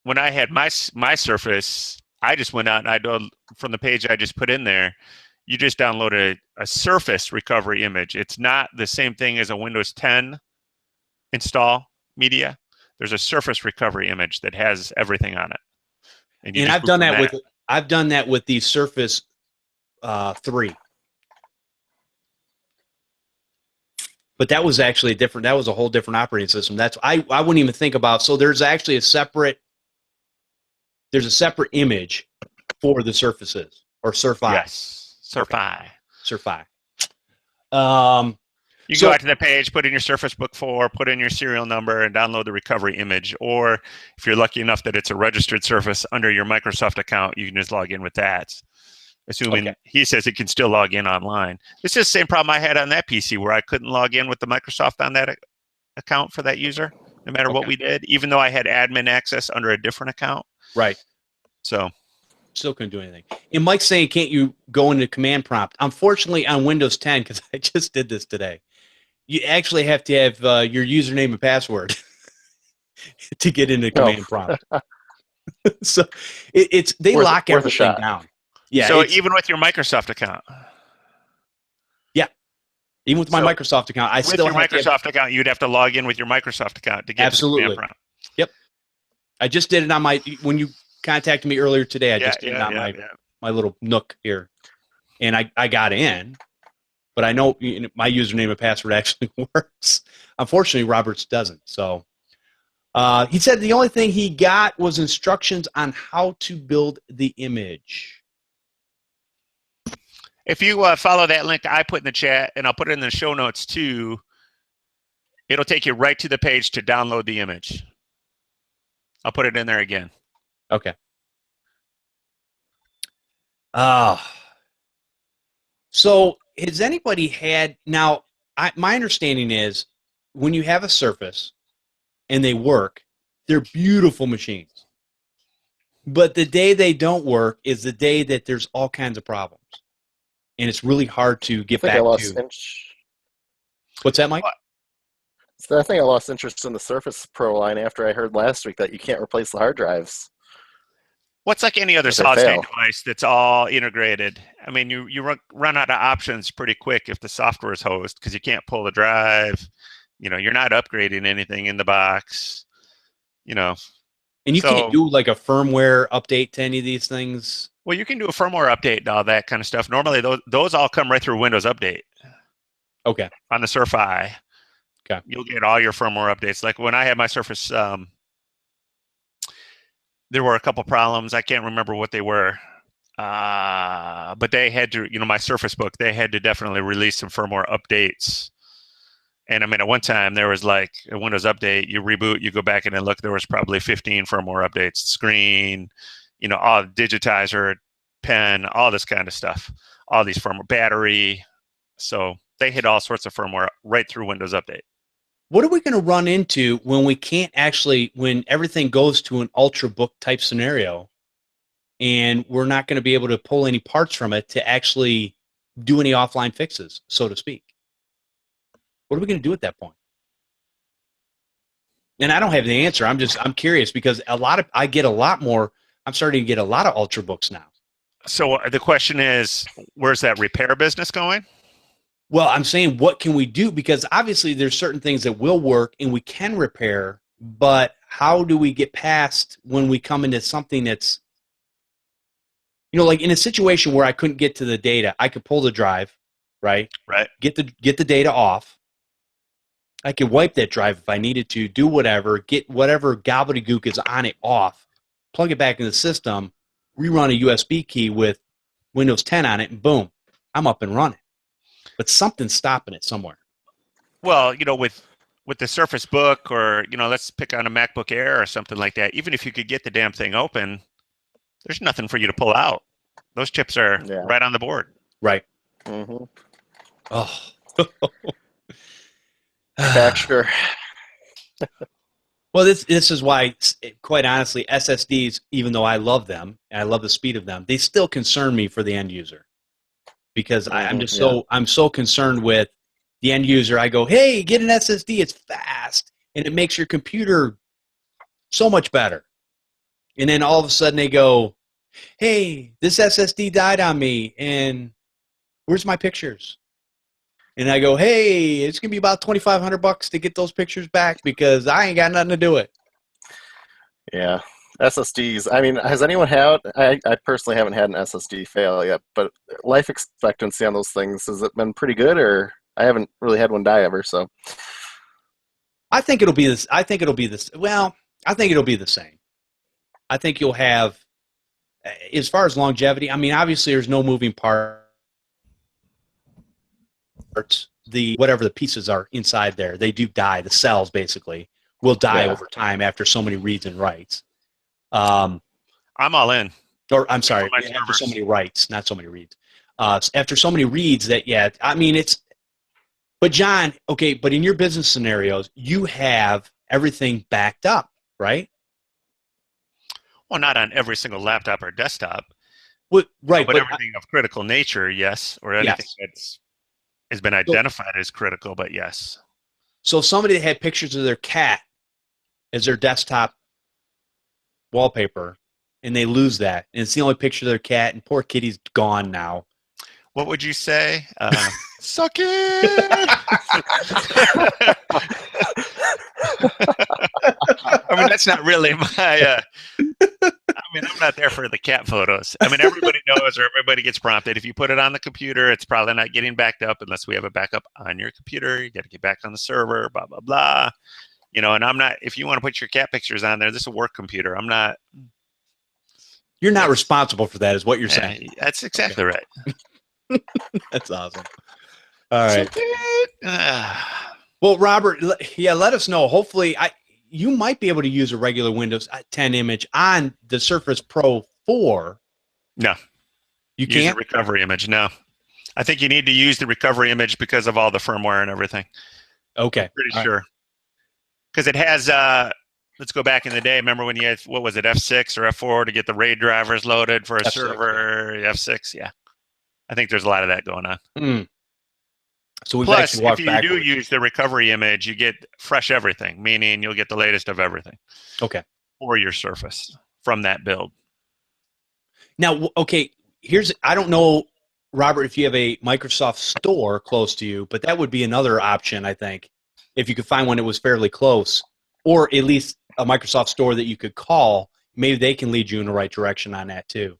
when I had my Surface, I just went out and from the page I just put in there, you just download a Surface recovery image. It's not the same thing as a Windows 10 install media. There's a Surface recovery image that has everything on it. And I've done that with the Surface 3. But that was actually that was a whole different operating system. I wouldn't even think about. So there's actually a separate image for the Surfaces or Surfi. Yes, Surfi. Okay. Surfi. You go out to the page, put in your Surface Book 4, put in your serial number, and download the recovery image. Or if you're lucky enough that it's a registered Surface under your Microsoft account, you can just log in with that. Assuming he says he can still log in online. It's just the same problem I had on that PC where I couldn't log in with the Microsoft on that account for that user, no matter what we did, even though I had admin access under a different account. Right. So still couldn't do anything. And Mike's saying, can't you go into command prompt? Unfortunately, on Windows 10, because I just did this today, you actually have to have your username and password to get into command prompt. So they lock everything down. Yeah. So even with your Microsoft account. Yeah. Even with my Microsoft account, account, you'd have to log in with your Microsoft account to get to the command prompt. Yep. I just did it on when you contacted me earlier today. I just did it on my little Nook here, and I got in, but I know my username and password actually works. Unfortunately, Robert's doesn't. So he said the only thing he got was instructions on how to build the image. If you follow that link I put in the chat, and I'll put it in the show notes too, it'll take you right to the page to download the image. I'll put it in there again. Okay. So has anybody had, now my understanding is when you have a Surface and they work, they're beautiful machines. But the day they don't work is the day that there's all kinds of problems. And it's really hard to get back to. What's that, Mike? So I think I lost interest in the Surface Pro line after I heard last week that you can't replace the hard drives. What's like any other solid-state device that's all integrated? I mean, you run out of options pretty quick if the software is hosed because you can't pull the drive. You're not upgrading anything in the box. And you can't do like a firmware update to any of these things. Well, you can do a firmware update and all that kind of stuff. Normally, those all come right through Windows Update. Okay. On the Surfi. Okay. You'll get all your firmware updates. Like when I had my Surface, there were a couple problems. I can't remember what they were. But they had to, my Surface Book, they had to definitely release some firmware updates. And I mean, at one time, there was like a Windows Update. You reboot, you go back in and look, there was probably 15 firmware updates. Screen, all digitizer, pen, all this kind of stuff. All these firmware, battery. So they hit all sorts of firmware right through Windows Update. What are we going to run into when we can't actually, when everything goes to an Ultrabook type scenario and we're not going to be able to pull any parts from it to actually do any offline fixes, so to speak? What are we going to do at that point? And I don't have the answer. I'm curious because I'm starting to get a lot of Ultrabooks now. So the question is, where's that repair business going? Well, I'm saying, what can we do? Because obviously there's certain things that will work and we can repair, but how do we get past when we come into something that's, like in a situation where I couldn't get to the data, I could pull the drive, right? Right. Get the data off. I could wipe that drive if I needed to, do whatever, get whatever gobbledygook is on it off, plug it back in the system, rerun a USB key with Windows 10 on it, and boom, I'm up and running. But something's stopping it somewhere. Well, with the Surface Book or, let's pick on a MacBook Air or something like that, even if you could get the damn thing open, there's nothing for you to pull out. Those chips are right on the board. Right. Mm-hmm. Oh. Manufacturer. Well, this is why, quite honestly, SSDs, even though I love them, and I love the speed of them, they still concern me for the end user. Because I'm just I'm so concerned with the end user. I go, hey, get an SSD, it's fast. and it makes your computer so much better. And then all of a sudden they go, hey, this SSD died on me, and where's my pictures? And I go, hey, it's going to be about $2,500 to get those pictures back because I ain't got nothing to do it. Yeah. SSDs. I mean, has anyone had, I personally haven't had an SSD fail yet, but life expectancy on those things, has it been pretty good, or I haven't really had one die ever, so. I think it'll be this. I think it'll be this. Well, I think it'll be the same. I think you'll have, as far as longevity, I mean, obviously there's no moving parts. Whatever the pieces are inside there, they do die. The cells basically will die over time after so many reads and writes. I'm all in. Or I'm sorry, after so many writes, not so many reads. After so many reads that, yeah, I mean, it's, but John, okay, but in your business scenarios, you have everything backed up, right? Well, not on every single laptop or desktop. Well, right. But everything of critical nature, yes, or anything that's has been identified as critical, but yes. So somebody that had pictures of their cat as their desktop wallpaper, and they lose that, and it's the only picture of their cat, and poor kitty's gone now. What would you say? Suck it! I mean, that's not really my... I mean, I'm not there for the cat photos. I mean, everybody knows, or everybody gets prompted. If you put it on the computer, it's probably not getting backed up unless we have a backup on your computer. You got to get back on the server, blah, blah, blah. You know, and I'm not, if you want to put your cat pictures on there, this is a work computer. I'm not. You're not responsible for that, is what you're saying. That's exactly right. That's awesome. All right. Well, Robert, yeah, let us know. Hopefully, you might be able to use a regular Windows 10 image on the Surface Pro 4. No. You use can't? The recovery image, no. I think you need to use the recovery image because of all the firmware and everything. Okay. I'm pretty sure. Because it has, let's go back in the day. Remember when you had, what was it, F6 or F4 to get the RAID drivers loaded for a F6, server? F6, yeah. I think there's a lot of that going on. Mm. So we've Plus, actually walked if you backwards. do use the recovery image, you get fresh everything, meaning you'll get the latest of everything. Okay. For your Surface from that build. Now, okay, I don't know, Robert, if you have a Microsoft store close to you, but that would be another option, I think, if you could find one that was fairly close, or at least a Microsoft store that you could call. Maybe they can lead you in the right direction on that too.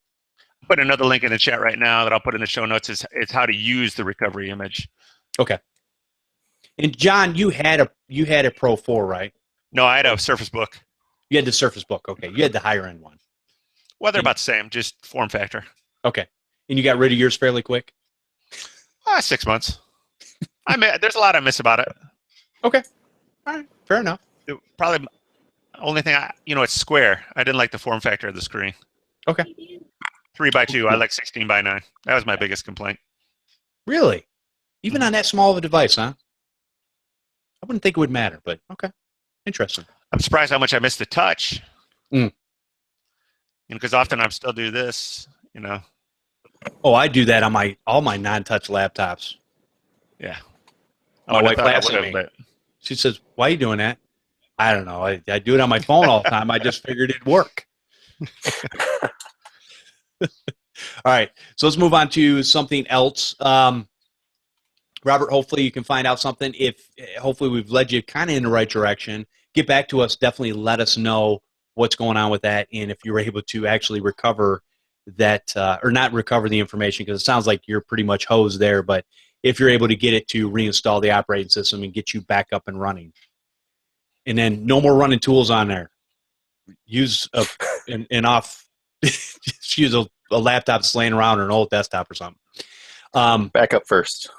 Put another link in the chat right now that I'll put in the show notes is how to use the recovery image. Okay. And John, you had a Pro 4, right? No, I had a Surface Book. You had the Surface Book. Okay. You had the higher end one. Well, they're about the same, just form factor. Okay. And you got rid of yours fairly quick? 6 months. There's a lot I miss about it. Okay. All right. Fair enough. Probably only thing it's square. I didn't like the form factor of the screen. Okay. 3x2. I like 16:9. That was my biggest complaint. Really? Even on that small of a device, huh? I wouldn't think it would matter, but okay. Interesting. I'm surprised how much I missed the touch. Mm. Because often I'm still do this, Oh, I do that on all my non-touch laptops. Yeah. My wife laughs at me. She says, "Why are you doing that?" I don't know. I do it on my phone all the time. I just figured it'd work. All right. So let's move on to something else. Robert, hopefully you can find out something. Hopefully we've led you kind of in the right direction. Get back to us. Definitely let us know what's going on with that, and if you're able to actually recover that, or not recover the information, because it sounds like you're pretty much hosed there, but if you're able to get it to reinstall the operating system and get you back up and running. And then no more running tools on there. Use just use a laptop that's laying around or an old desktop or something. Back up first.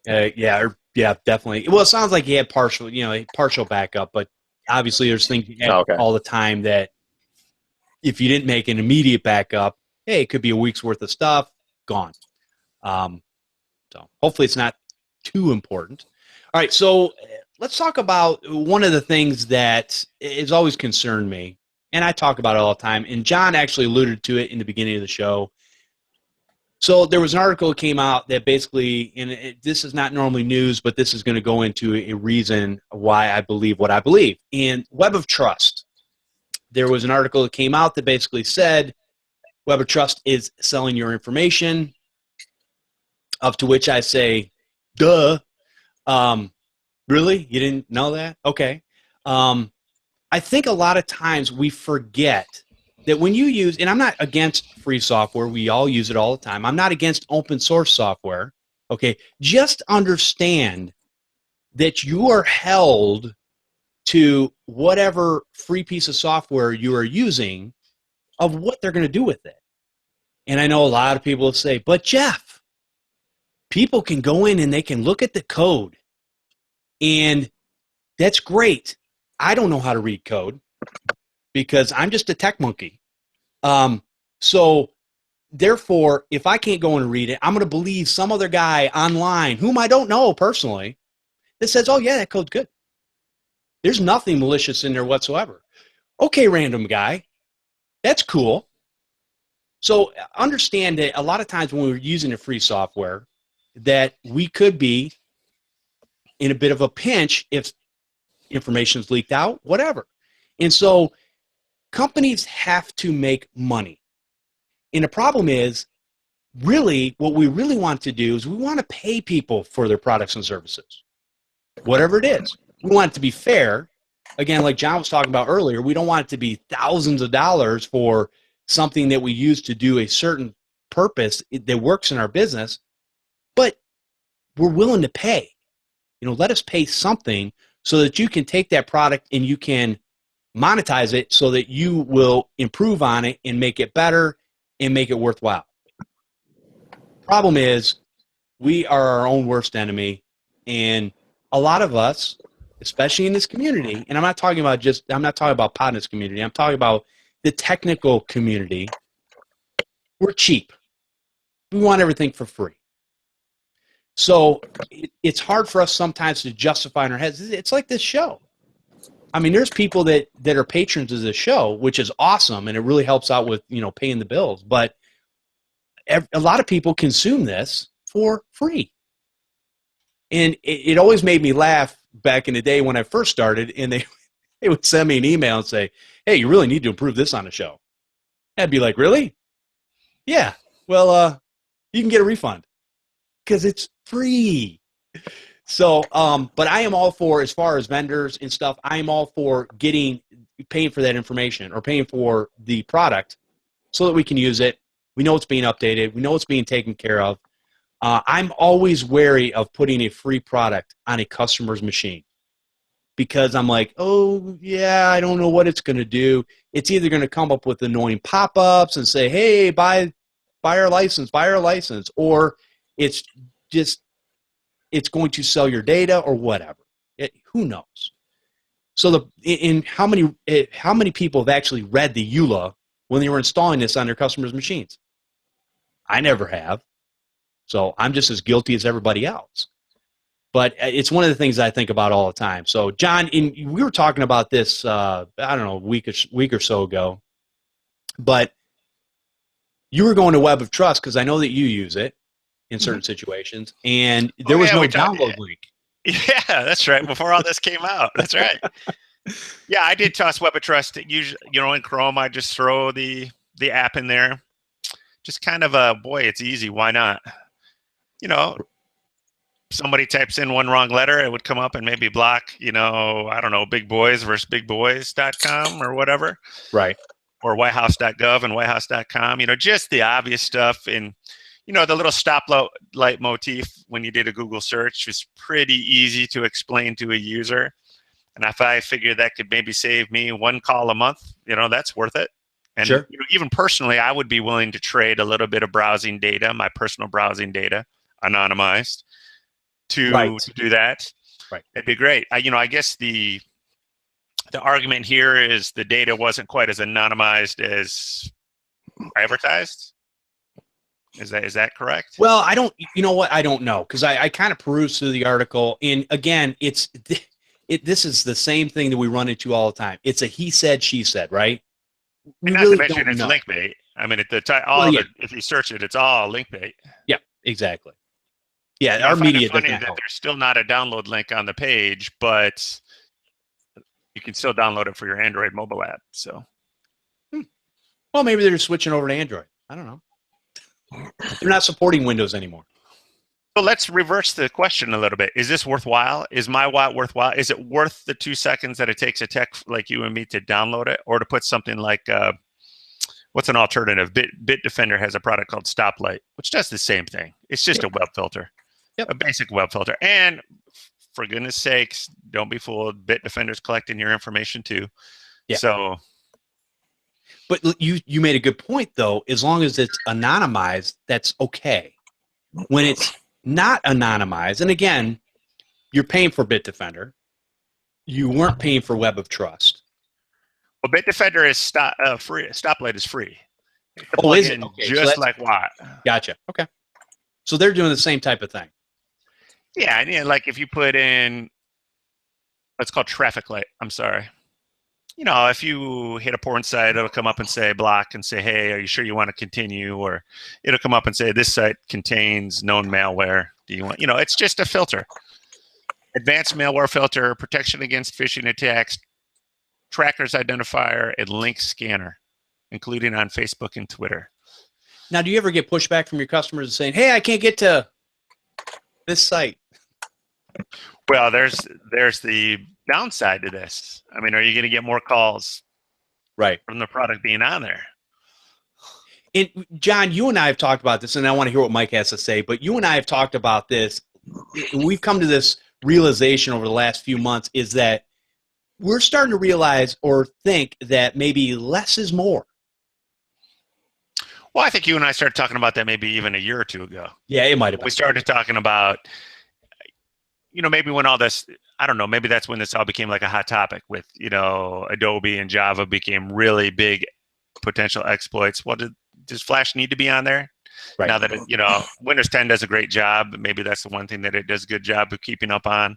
Yeah, definitely. Well, it sounds like he had partial backup, but obviously there's things you have all the time that if you didn't make an immediate backup, hey, it could be a week's worth of stuff gone. So hopefully it's not too important. All right, so let's talk about one of the things that has always concerned me, and I talk about it all the time, and John actually alluded to it in the beginning of the show. So there was an article that came out that basically, and this is not normally news, but this is going to go into a reason why I believe what I believe. In Web of Trust, there was an article that came out that basically said Web of Trust is selling your information, up to which I say, duh. Really? You didn't know that? Okay. I think a lot of times we forget that when you use, and I'm not against free software, we all use it all the time. I'm not against open source software. Okay. Just understand that you are held to whatever free piece of software you are using of what they're going to do with it. And I know a lot of people will say, but Jeff, people can go in and they can look at the code, and that's great. I don't know how to read code because I'm just a tech monkey. So therefore, if I can't go in and read it, I'm going to believe some other guy online whom I don't know personally that says, oh yeah, that code's good. There's nothing malicious in there whatsoever. Okay, random guy. That's cool. So understand that a lot of times when we're using a free software that we could be in a bit of a pinch if information's leaked out, whatever. And so companies have to make money. And the problem is, really, what we really want to do is we want to pay people for their products and services, whatever it is. We want it to be fair. Again, like John was talking about earlier, we don't want it to be thousands of dollars for something that we use to do a certain purpose that works in our business, but we're willing to pay. Let us pay something so that you can take that product and you can monetize it so that you will improve on it and make it better and make it worthwhile. Problem is, we are our own worst enemy, and a lot of us, especially in this community, and I'm not talking about Podnutz community, I'm talking about the technical community, we're cheap. We want everything for free. So it's hard for us sometimes to justify in our heads. It's like this show. I mean, there's people that are patrons of this show, which is awesome, and it really helps out with paying the bills. But a lot of people consume this for free, and it always made me laugh back in the day when I first started, and they would send me an email and say, "Hey, you really need to improve this on the show." I'd be like, "Really? Yeah. Well, you can get a refund because it's free." So, but I am all for, as far as vendors and stuff, I am all for paying for that information or paying for the product so that we can use it. We know it's being updated. We know it's being taken care of. I'm always wary of putting a free product on a customer's machine because I'm like, oh, yeah, I don't know what it's going to do. It's either going to come up with annoying pop-ups and say, hey, buy our license, or it's going to sell your data or whatever. Who knows? So how many people have actually read the EULA when they were installing this on their customers' machines? I never have. So I'm just as guilty as everybody else. But it's one of the things I think about all the time. So John, we were talking about this, I don't know, a week or so ago. But you were going to Web of Trust because I know that you use it in certain situations, and there was no download link. Yeah, that's right. Before all this came out, that's right. Yeah, I did toss Web of Trust. Usually, in Chrome, I just throw the app in there. Just kind of boy, it's easy. Why not? Somebody types in one wrong letter, it would come up and maybe block, I don't know, Big Boys versus BigBoys.com or whatever. Right. Or whitehouse.gov and whitehouse.com, just the obvious stuff. And the little stoplight motif when you did a Google search is pretty easy to explain to a user. And if I figure that could maybe save me one call a month, that's worth it. And sure. Even personally, I would be willing to trade a little bit of browsing data, my personal browsing data, anonymized, to do that. Right. It'd be great. I guess the argument here is the data wasn't quite as anonymized as advertised. Is that correct? Well, I don't know, because I kind of perused through the article, and again, this is the same thing that we run into all the time. It's a he said, she said, right? And not to mention it's link bait. I mean, if you search it, it's all link bait. Yeah, exactly. Yeah, And our I find media it funny doesn't that help. there's still not a download link on the page, but you can still download it for your Android mobile app. So, Well, maybe they're switching over to Android. I don't know. They're not supporting Windows anymore. so let's reverse the question a little bit. Is this worthwhile? Is my watt worthwhile? Is it worth the 2 seconds that it takes a tech like you and me to download it, or to put something like what's an alternative? Bitdefender has a product called Stoplight, which does the same thing. It's just a web filter, a basic web filter. And for goodness sakes, don't be fooled. Bitdefender's collecting your information too. Yeah. So, but you made a good point though. As long as it's anonymized, that's okay. When it's not anonymized, and again, you're paying for Bitdefender. You weren't paying for Web of Trust. well, Bitdefender is free. Stoplight is free. Oh, is it? Okay, just like Watt. Gotcha. Okay. So they're doing the same type of thing. Yeah, and like if you put in, it's called traffic light. I'm sorry. If you hit a porn site, it'll come up and say block and say, hey, are you sure you want to continue? Or it'll come up and say, this site contains known malware. Do you want, it's just a filter. Advanced malware filter, protection against phishing attacks, trackers identifier, and link scanner, including on Facebook and Twitter. Now, do you ever get pushback from your customers saying, hey, I can't get to this site? Well, there's the downside to this. I mean, are you going to get more calls from the product being on there? And John, you and I have talked about this, and I want to hear what Mike has to say, but you and I have talked about this. We've come to this realization over the last few months is that we're starting to realize or think that maybe less is more. Well, I think you and I started talking about that maybe even a year or two ago. Yeah, it might have been. We started talking about, maybe when all this, I don't know, maybe that's when this all became like a hot topic with, Adobe and Java became really big potential exploits. Well, does Flash need to be on there? Right. Now that, Windows 10 does a great job, maybe that's the one thing that it does a good job of keeping up on.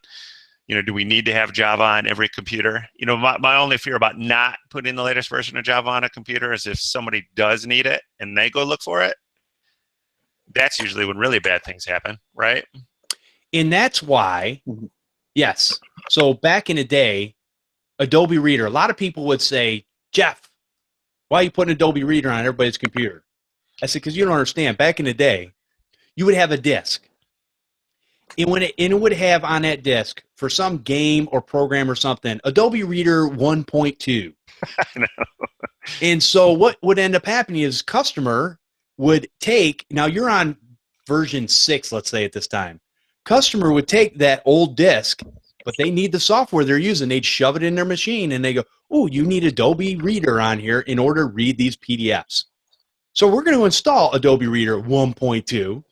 Do we need to have Java on every computer? My only fear about not putting the latest version of Java on a computer is if somebody does need it and they go look for it. That's usually when really bad things happen, right? And that's why, yes. So back in the day, Adobe Reader, a lot of people would say, Jeff, why are you putting Adobe Reader on everybody's computer? I said, because you don't understand. Back in the day, you would have a disk. And it would have on that disk, for some game or program or something, Adobe Reader 1.2. I know. And so what would end up happening is customer would take, now you're on version 6, let's say at this time. Customer would take that old disk, but they need the software they're using. They'd shove it in their machine and they go, oh, you need Adobe Reader on here in order to read these PDFs. So we're going to install Adobe Reader 1.2,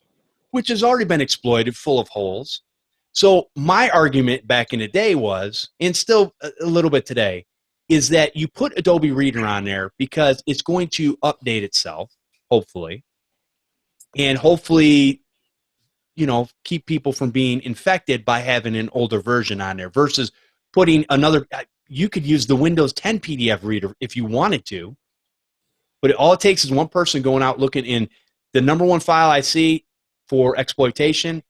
which has already been exploited, full of holes. So my argument back in the day was, and still a little bit today, is that you put Adobe Reader on there because it's going to update itself, hopefully, and hopefully, keep people from being infected by having an older version on there versus putting another. You could use the Windows 10 PDF reader if you wanted to, but all it takes is one person going out looking in the number one file I see for exploitation,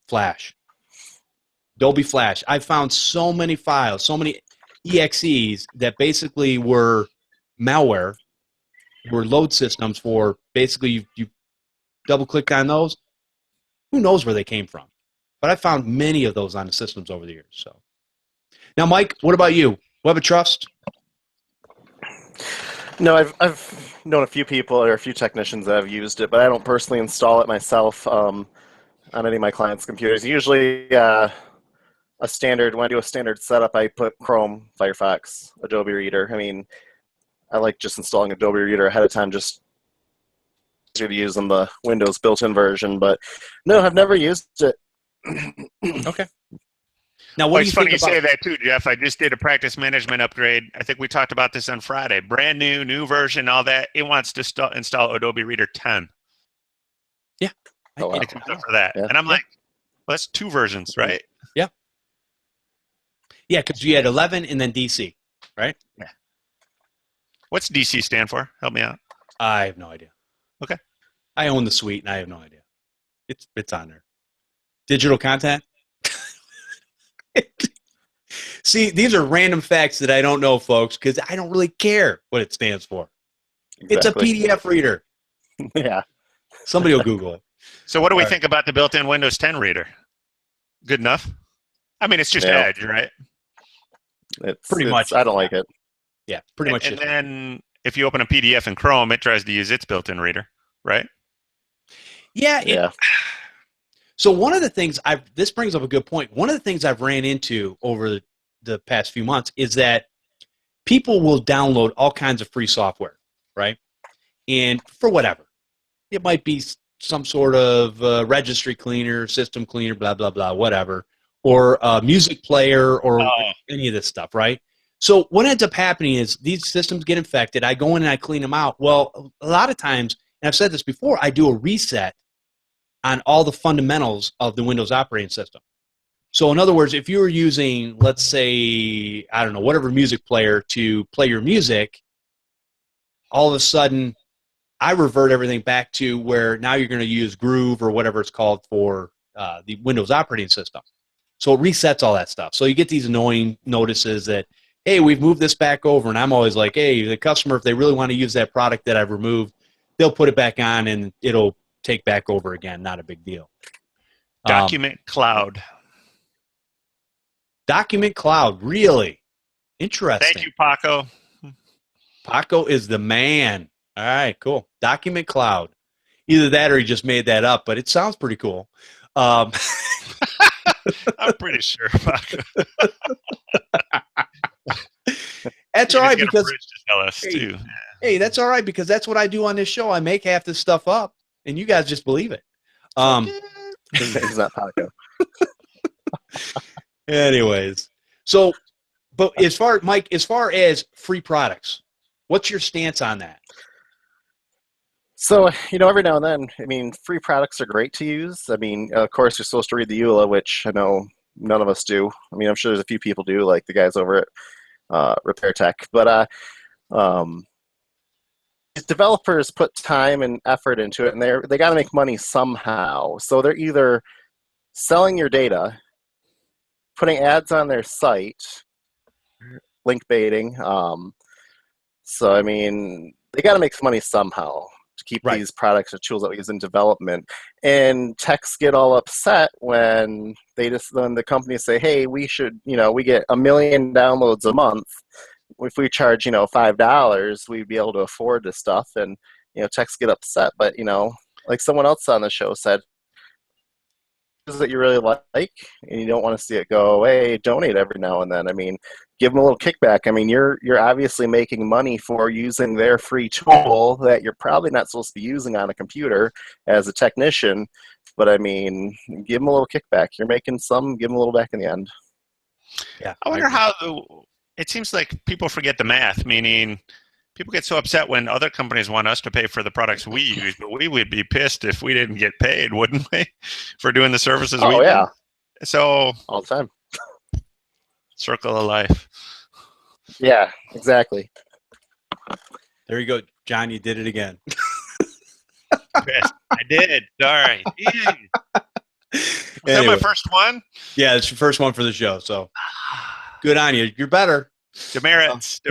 Flash. Adobe Flash. I found so many files, so many EXEs that basically were malware, were load systems for basically you double-clicked on those. Who knows where they came from? But I found many of those on the systems over the years. So, now, Mike, what about you? Web of Trust? No, I've known a few people or a few technicians that have used it, but I don't personally install it myself on any of my clients' computers. Usually, when I do a standard setup, I put Chrome, Firefox, Adobe Reader. I mean, I like just installing Adobe Reader ahead of time, just to use on the Windows built-in version. But no, I've never used it. Okay. Now, what do you think about? It's funny you say that too, Jeff. I just did a practice management upgrade. I think we talked about this on Friday. Brand new version, all that. It wants to install Adobe Reader 10. Yeah. Oh, wow. It comes up for that. Yeah. And I'm like, well, that's 2 versions, right? Yeah. Yeah, because you had 11 and then DC, right? Yeah. What's DC stand for? Help me out. I have no idea. Okay. I own the suite, and I have no idea. It's on there. Digital content? See, these are random facts that I don't know, folks, because I don't really care what it stands for. Exactly. It's a PDF reader. Yeah. Somebody will Google it. So what do we All right. think about the built-in Windows 10 reader? Good enough? I mean, it's just Yeah. Edge, right? Pretty much. I don't like it. Yeah, pretty much. And then if you open a PDF in Chrome, it tries to use its built-in reader, right? Yeah. So one of the things this brings up a good point. One of the things I've ran into over the past few months is that people will download all kinds of free software, right? And for whatever. It might be some sort of registry cleaner, system cleaner, blah, blah, blah, whatever, or a music player or any of this stuff, right? So what ends up happening is these systems get infected. I go in and I clean them out. Well, a lot of times, and I've said this before, I do a reset on all the fundamentals of the Windows operating system. So in other words, if you were using, let's say, I don't know, whatever music player to play your music, all of a sudden I revert everything back to where now you're going to use Groove or whatever it's called for the Windows operating system. So it resets all that stuff. So you get these annoying notices that, hey, we've moved this back over. And I'm always like, hey, the customer, if they really want to use that product that I've removed, they'll put it back on and it'll take back over again. Not a big deal. Document Cloud. Document Cloud, really interesting. Thank you, Paco. Paco is the man. All right, cool. Document Cloud. Either that or he just made that up, but it sounds pretty cool. I'm pretty sure, Paco. That's all right because hey, that's all right because that's what I do on this show. I make half this stuff up, and you guys just believe it. He's not Paco. Anyways, so, but as far as free products, what's your stance on that? So, every now and then, I mean, free products are great to use. I mean, of course, you're supposed to read the EULA, which I know none of us do. I mean, I'm sure there's a few people do, like the guys over at Repair Tech. But developers put time and effort into it, and they got to make money somehow. So they're either selling your data, putting ads on their site, link baiting. So, I mean, they got to make some money somehow to keep these products or tools that we use in development. And techs get all upset when the companies say, hey, we should, we get 1 million downloads a month. If we charge, $5, we'd be able to afford this stuff. And, techs get upset. But, like someone else on the show said, that you really like and you don't want to see it go away, donate every now and then. I mean, give them a little kickback. I mean, you're obviously making money for using their free tool that you're probably not supposed to be using on a computer as a technician, but I mean, give them a little kickback. You're making some, give them a little back in the end. Yeah. I wonder it seems like people forget the math, meaning people get so upset when other companies want us to pay for the products we use, but we would be pissed if we didn't get paid, wouldn't we, for doing the services we do? So all the time. Circle of life. Yeah, exactly. There you go, John. You did it again. Chris, I did. Sorry. Was that my first one? Yeah, it's your first one for the show, so good on you. You're better. Demerits.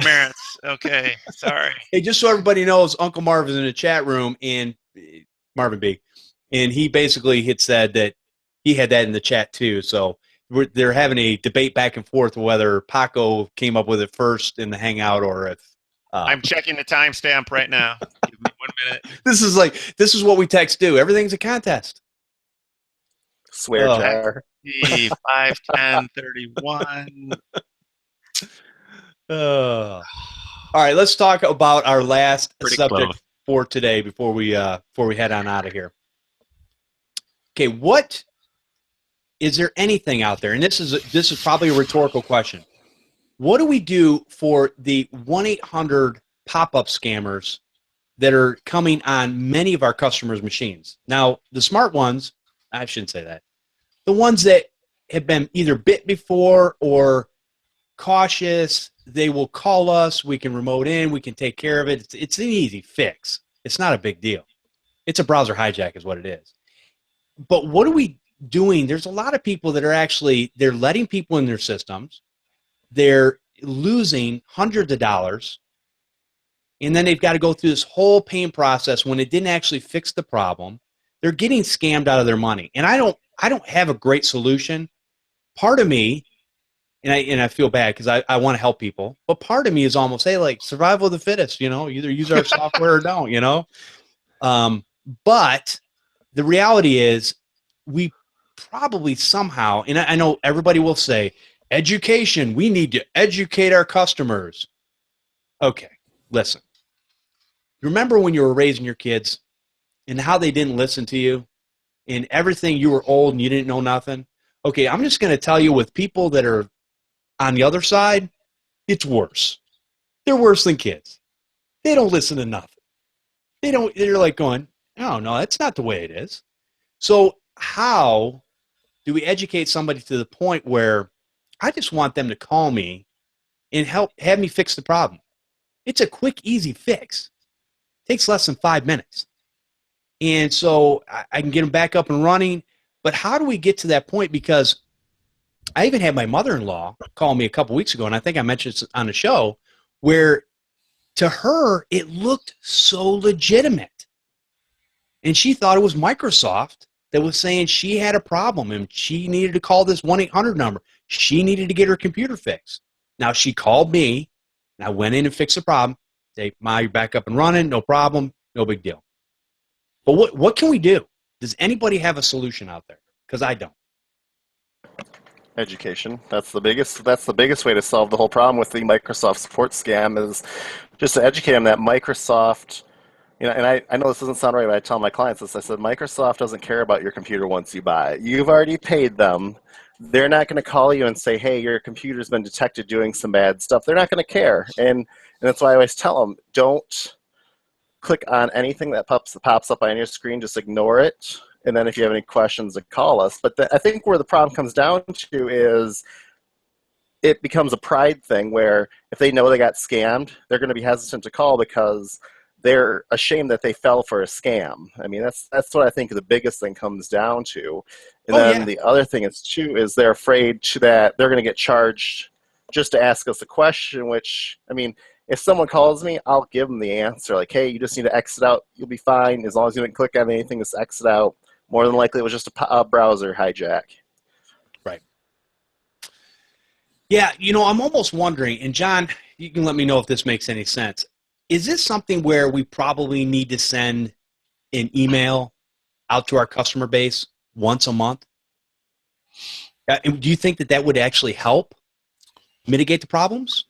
Okay, sorry. Hey, just so everybody knows, Uncle Marvin's in the chat room, and Marvin B, and he basically had said that he had that in the chat too. So they're having a debate back and forth whether Paco came up with it first in the Hangout or if. I'm checking the timestamp right now. Give me 1 minute. This is what we text do. Everything's a contest. Swear jar. 5, 10, 31. All right, let's talk about our last subject for today before we head on out of here. Okay, is there anything out there? And this is probably a rhetorical question. What do we do for the 1-800 pop-up scammers that are coming on many of our customers' machines? Now, the smart ones, I shouldn't say that. The ones that have been either bit before or cautious, they will call us. We can remote in. We can take care of it. It's an easy fix. It's not a big deal. It's a browser hijack is what it is. But what are we doing? There's a lot of people that are actually, they're letting people in their systems. They're losing hundreds of dollars. And then they've got to go through this whole pain process when it didn't actually fix the problem. They're getting scammed out of their money. And I don't have a great solution. Part of me, and I feel bad because I want to help people, but part of me is almost, hey, like survival of the fittest, either use our software or don't, But the reality is we probably somehow, and I know everybody will say, education, we need to educate our customers. Okay, listen. Remember when you were raising your kids and how they didn't listen to you and everything, you were old and you didn't know nothing? Okay, I'm just going to tell you, with people that are on the other side, it's worse. They're worse than kids. They don't listen to nothing. They're like going, oh, no, that's not the way it is. So how do we educate somebody to the point where I just want them to call me and have me fix the problem? It's a quick, easy fix. It takes less than 5 minutes. And so I can get them back up and running. But how do we get to that point? Because I even had my mother-in-law call me a couple weeks ago, and I think I mentioned this on the show, where to her it looked so legitimate. And she thought it was Microsoft that was saying she had a problem and she needed to call this 1-800 number. She needed to get her computer fixed. Now, she called me, and I went in and fixed the problem. Say, Ma, you're back up and running, no problem, no big deal. But what can we do? Does anybody have a solution out there? Because I don't. Education. That's the biggest way to solve the whole problem with the Microsoft support scam, is just to educate them that Microsoft, and I know this doesn't sound right, but I tell my clients this. I said, Microsoft doesn't care about your computer once you buy it. You've already paid them. They're not going to call you and say, hey, your computer's been detected doing some bad stuff. They're not going to care. And that's why I always tell them, don't click on anything that pops up on your screen. Just ignore it. And then if you have any questions, call us. But I think where the problem comes down to is it becomes a pride thing, where if they know they got scammed, they're going to be hesitant to call because they're ashamed that they fell for a scam. I mean, that's what I think the biggest thing comes down to. And then the other thing is, too, is they're afraid that they're going to get charged just to ask us a question, which, I mean, if someone calls me, I'll give them the answer. Like, hey, you just need to exit out. You'll be fine. As long as you didn't click on anything, just exit out. More than likely, it was just a browser hijack. Right. Yeah, I'm almost wondering, and John, you can let me know if this makes any sense. Is this something where we probably need to send an email out to our customer base once a month? And do you think that would actually help mitigate the problems?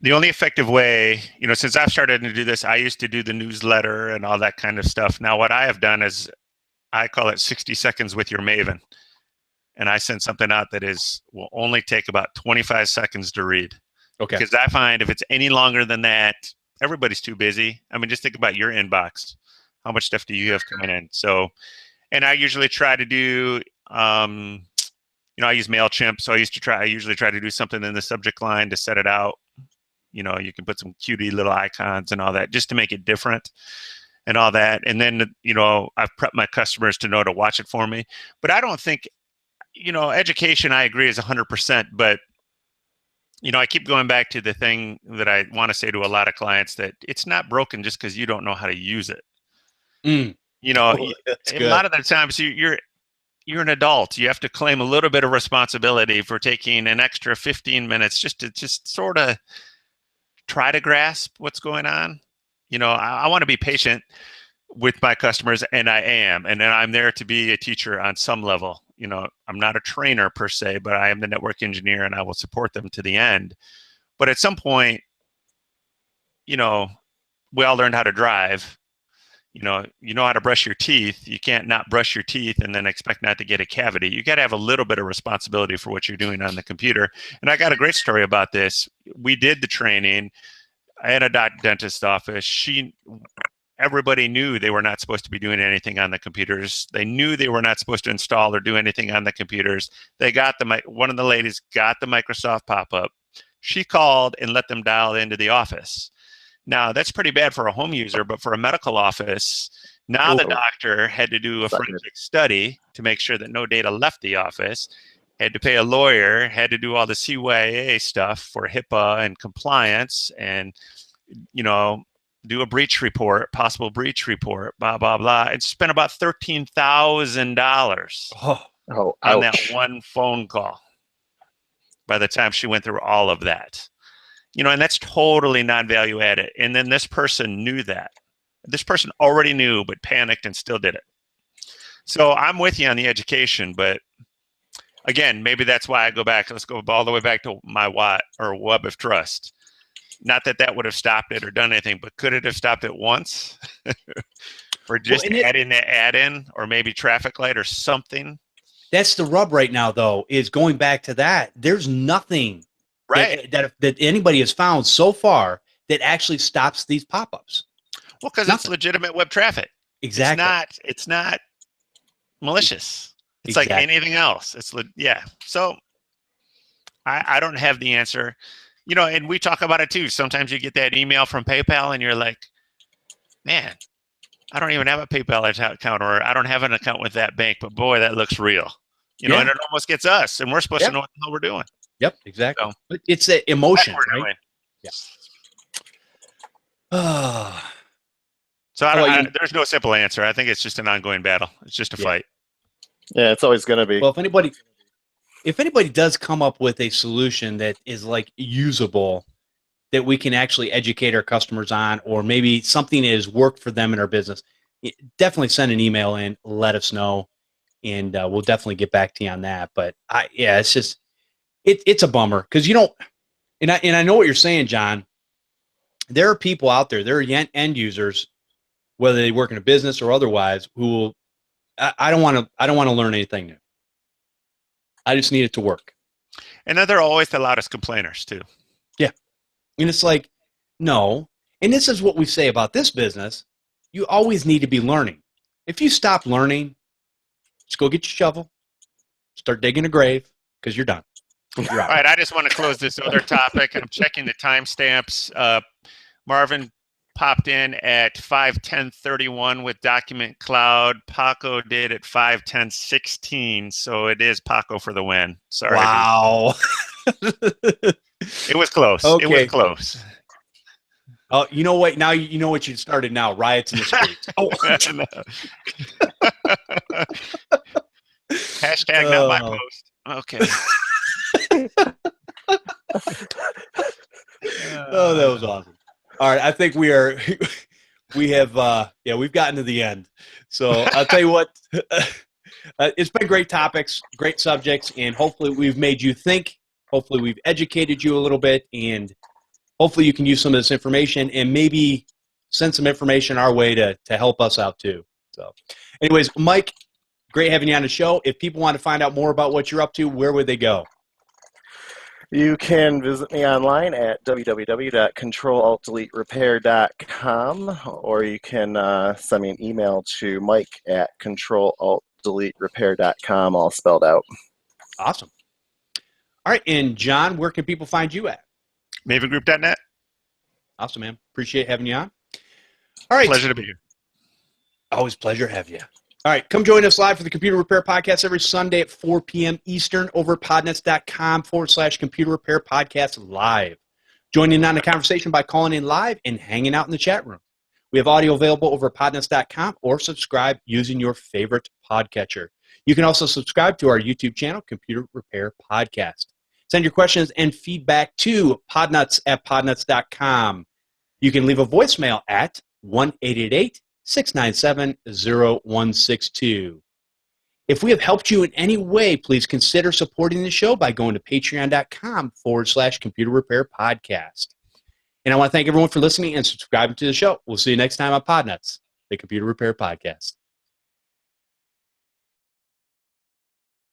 The only effective way, since I've started to do this, I used to do the newsletter and all that kind of stuff. Now, what I have done is I call it 60 seconds with your Maven. And I send something out that will only take about 25 seconds to read. Okay. Because I find if it's any longer than that, everybody's too busy. I mean, just think about your inbox. How much stuff do you have coming in? So, and I usually try to do, I use MailChimp. So I usually try to do something in the subject line to set it out. You can put some cutie little icons and all that just to make it different and all that. And then, I've prepped my customers to know to watch it for me. But I don't think, education, I agree, is 100%. But, I keep going back to the thing that I want to say to a lot of clients, that it's not broken just because you don't know how to use it. A lot of the times you're an adult. You have to claim a little bit of responsibility for taking an extra 15 minutes just to sort of try to grasp what's going on. I want to be patient with my customers, and I am. And then I'm there to be a teacher on some level. I'm not a trainer per se, but I am the network engineer, and I will support them to the end. But at some point, we all learned how to drive. You know how to brush your teeth. You can't not brush your teeth and then expect not to get a cavity. You got to have a little bit of responsibility for what you're doing on the computer. And I got a great story about this. We did the training. I had a dentist office. Everybody knew they were not supposed to be doing anything on the computers. They knew they were not supposed to install or do anything on the computers. One of the ladies got the Microsoft pop-up. She called and let them dial into the office. Now, that's pretty bad for a home user, but for a medical office, now the doctor had to do a forensic study to make sure that no data left the office, had to pay a lawyer, had to do all the CYA stuff for HIPAA and compliance, and, do a breach report, possible breach report, blah, blah, blah, and spent about $13,000 on that one phone call by the time she went through all of that. And that's totally non-value added. And then this person knew that. This person already knew, but panicked and still did it. So I'm with you on the education, but again, maybe that's why I go back. Let's go all the way back to my web of trust. Not that would have stopped it or done anything, but could it have stopped it once? Or just adding the add-in, or maybe traffic light or something? That's the rub right now, though, is going back to that. There's nothing that anybody has found so far that actually stops these pop-ups. Well, because it's legitimate web traffic. Exactly. It's not malicious. It's exactly. like anything else. So I don't have the answer. And we talk about it too. Sometimes you get that email from PayPal and you're like, man, I don't even have a PayPal account, or I don't have an account with that bank, but boy, that looks real. And it almost gets us, and we're supposed to know what the hell we're doing. Yep, exactly. So, it's an emotion, right? Yeah. So there's no simple answer. I think it's just an ongoing battle. It's just a fight. Yeah, it's always going to be. Well, if anybody does come up with a solution that is like usable, that we can actually educate our customers on, or maybe something that has worked for them in our business, definitely send an email in, let us know, and we'll definitely get back to you on that. But it's just, it's a bummer, because and I know what you're saying, John. There are people out there, there are end users, whether they work in a business or otherwise, who will, I don't want to learn anything new. I just need it to work. And then they're always the loudest complainers too. Yeah. And it's like, no. And this is what we say about this business. You always need to be learning. If you stop learning, just go get your shovel, start digging a grave, because you're done. All right. I just want to close this other topic. I'm checking the timestamps. Marvin popped in at 5:10:31 with Document Cloud. Paco did at 5:10:16. So it is Paco for the win. Sorry. Wow. It was close. Okay. It was close. Oh, you know what? Now you know what you started now. Riots in the streets. Oh. Hashtag not my post. Okay. Oh, that was awesome. All right. I think we've gotten to the end. So I'll tell you what, it's been great topics, great subjects, and hopefully we've made you think. Hopefully we've educated you a little bit, and hopefully you can use some of this information and maybe send some information our way to help us out too. So anyways, Mike, great having you on the show. If people want to find out more about what you're up to, where would they go? You can visit me online at www.controlaltdeleterepair.com, or you can send me an email to mike@controlaltdeleterepair.com, all spelled out. Awesome. All right, and John, where can people find you at? Mavengroup.net. Awesome, man. Appreciate having you on. All right. Pleasure to be here. Always pleasure to have you. All right, come join us live for the Computer Repair Podcast every Sunday at 4 p.m. Eastern over at podnutz.com/Computer Repair Podcast live. Join in on the conversation by calling in live and hanging out in the chat room. We have audio available over at podnutz.com, or subscribe using your favorite podcatcher. You can also subscribe to our YouTube channel, Computer Repair Podcast. Send your questions and feedback to podnutz@podnutz.com. You can leave a voicemail at 1-888-697-0162. If we have helped you in any way, please consider supporting the show by going to patreon.com/Computer Repair Podcast. And I want to thank everyone for listening and subscribing to the show. We'll see you next time on Podnutz, the Computer Repair Podcast.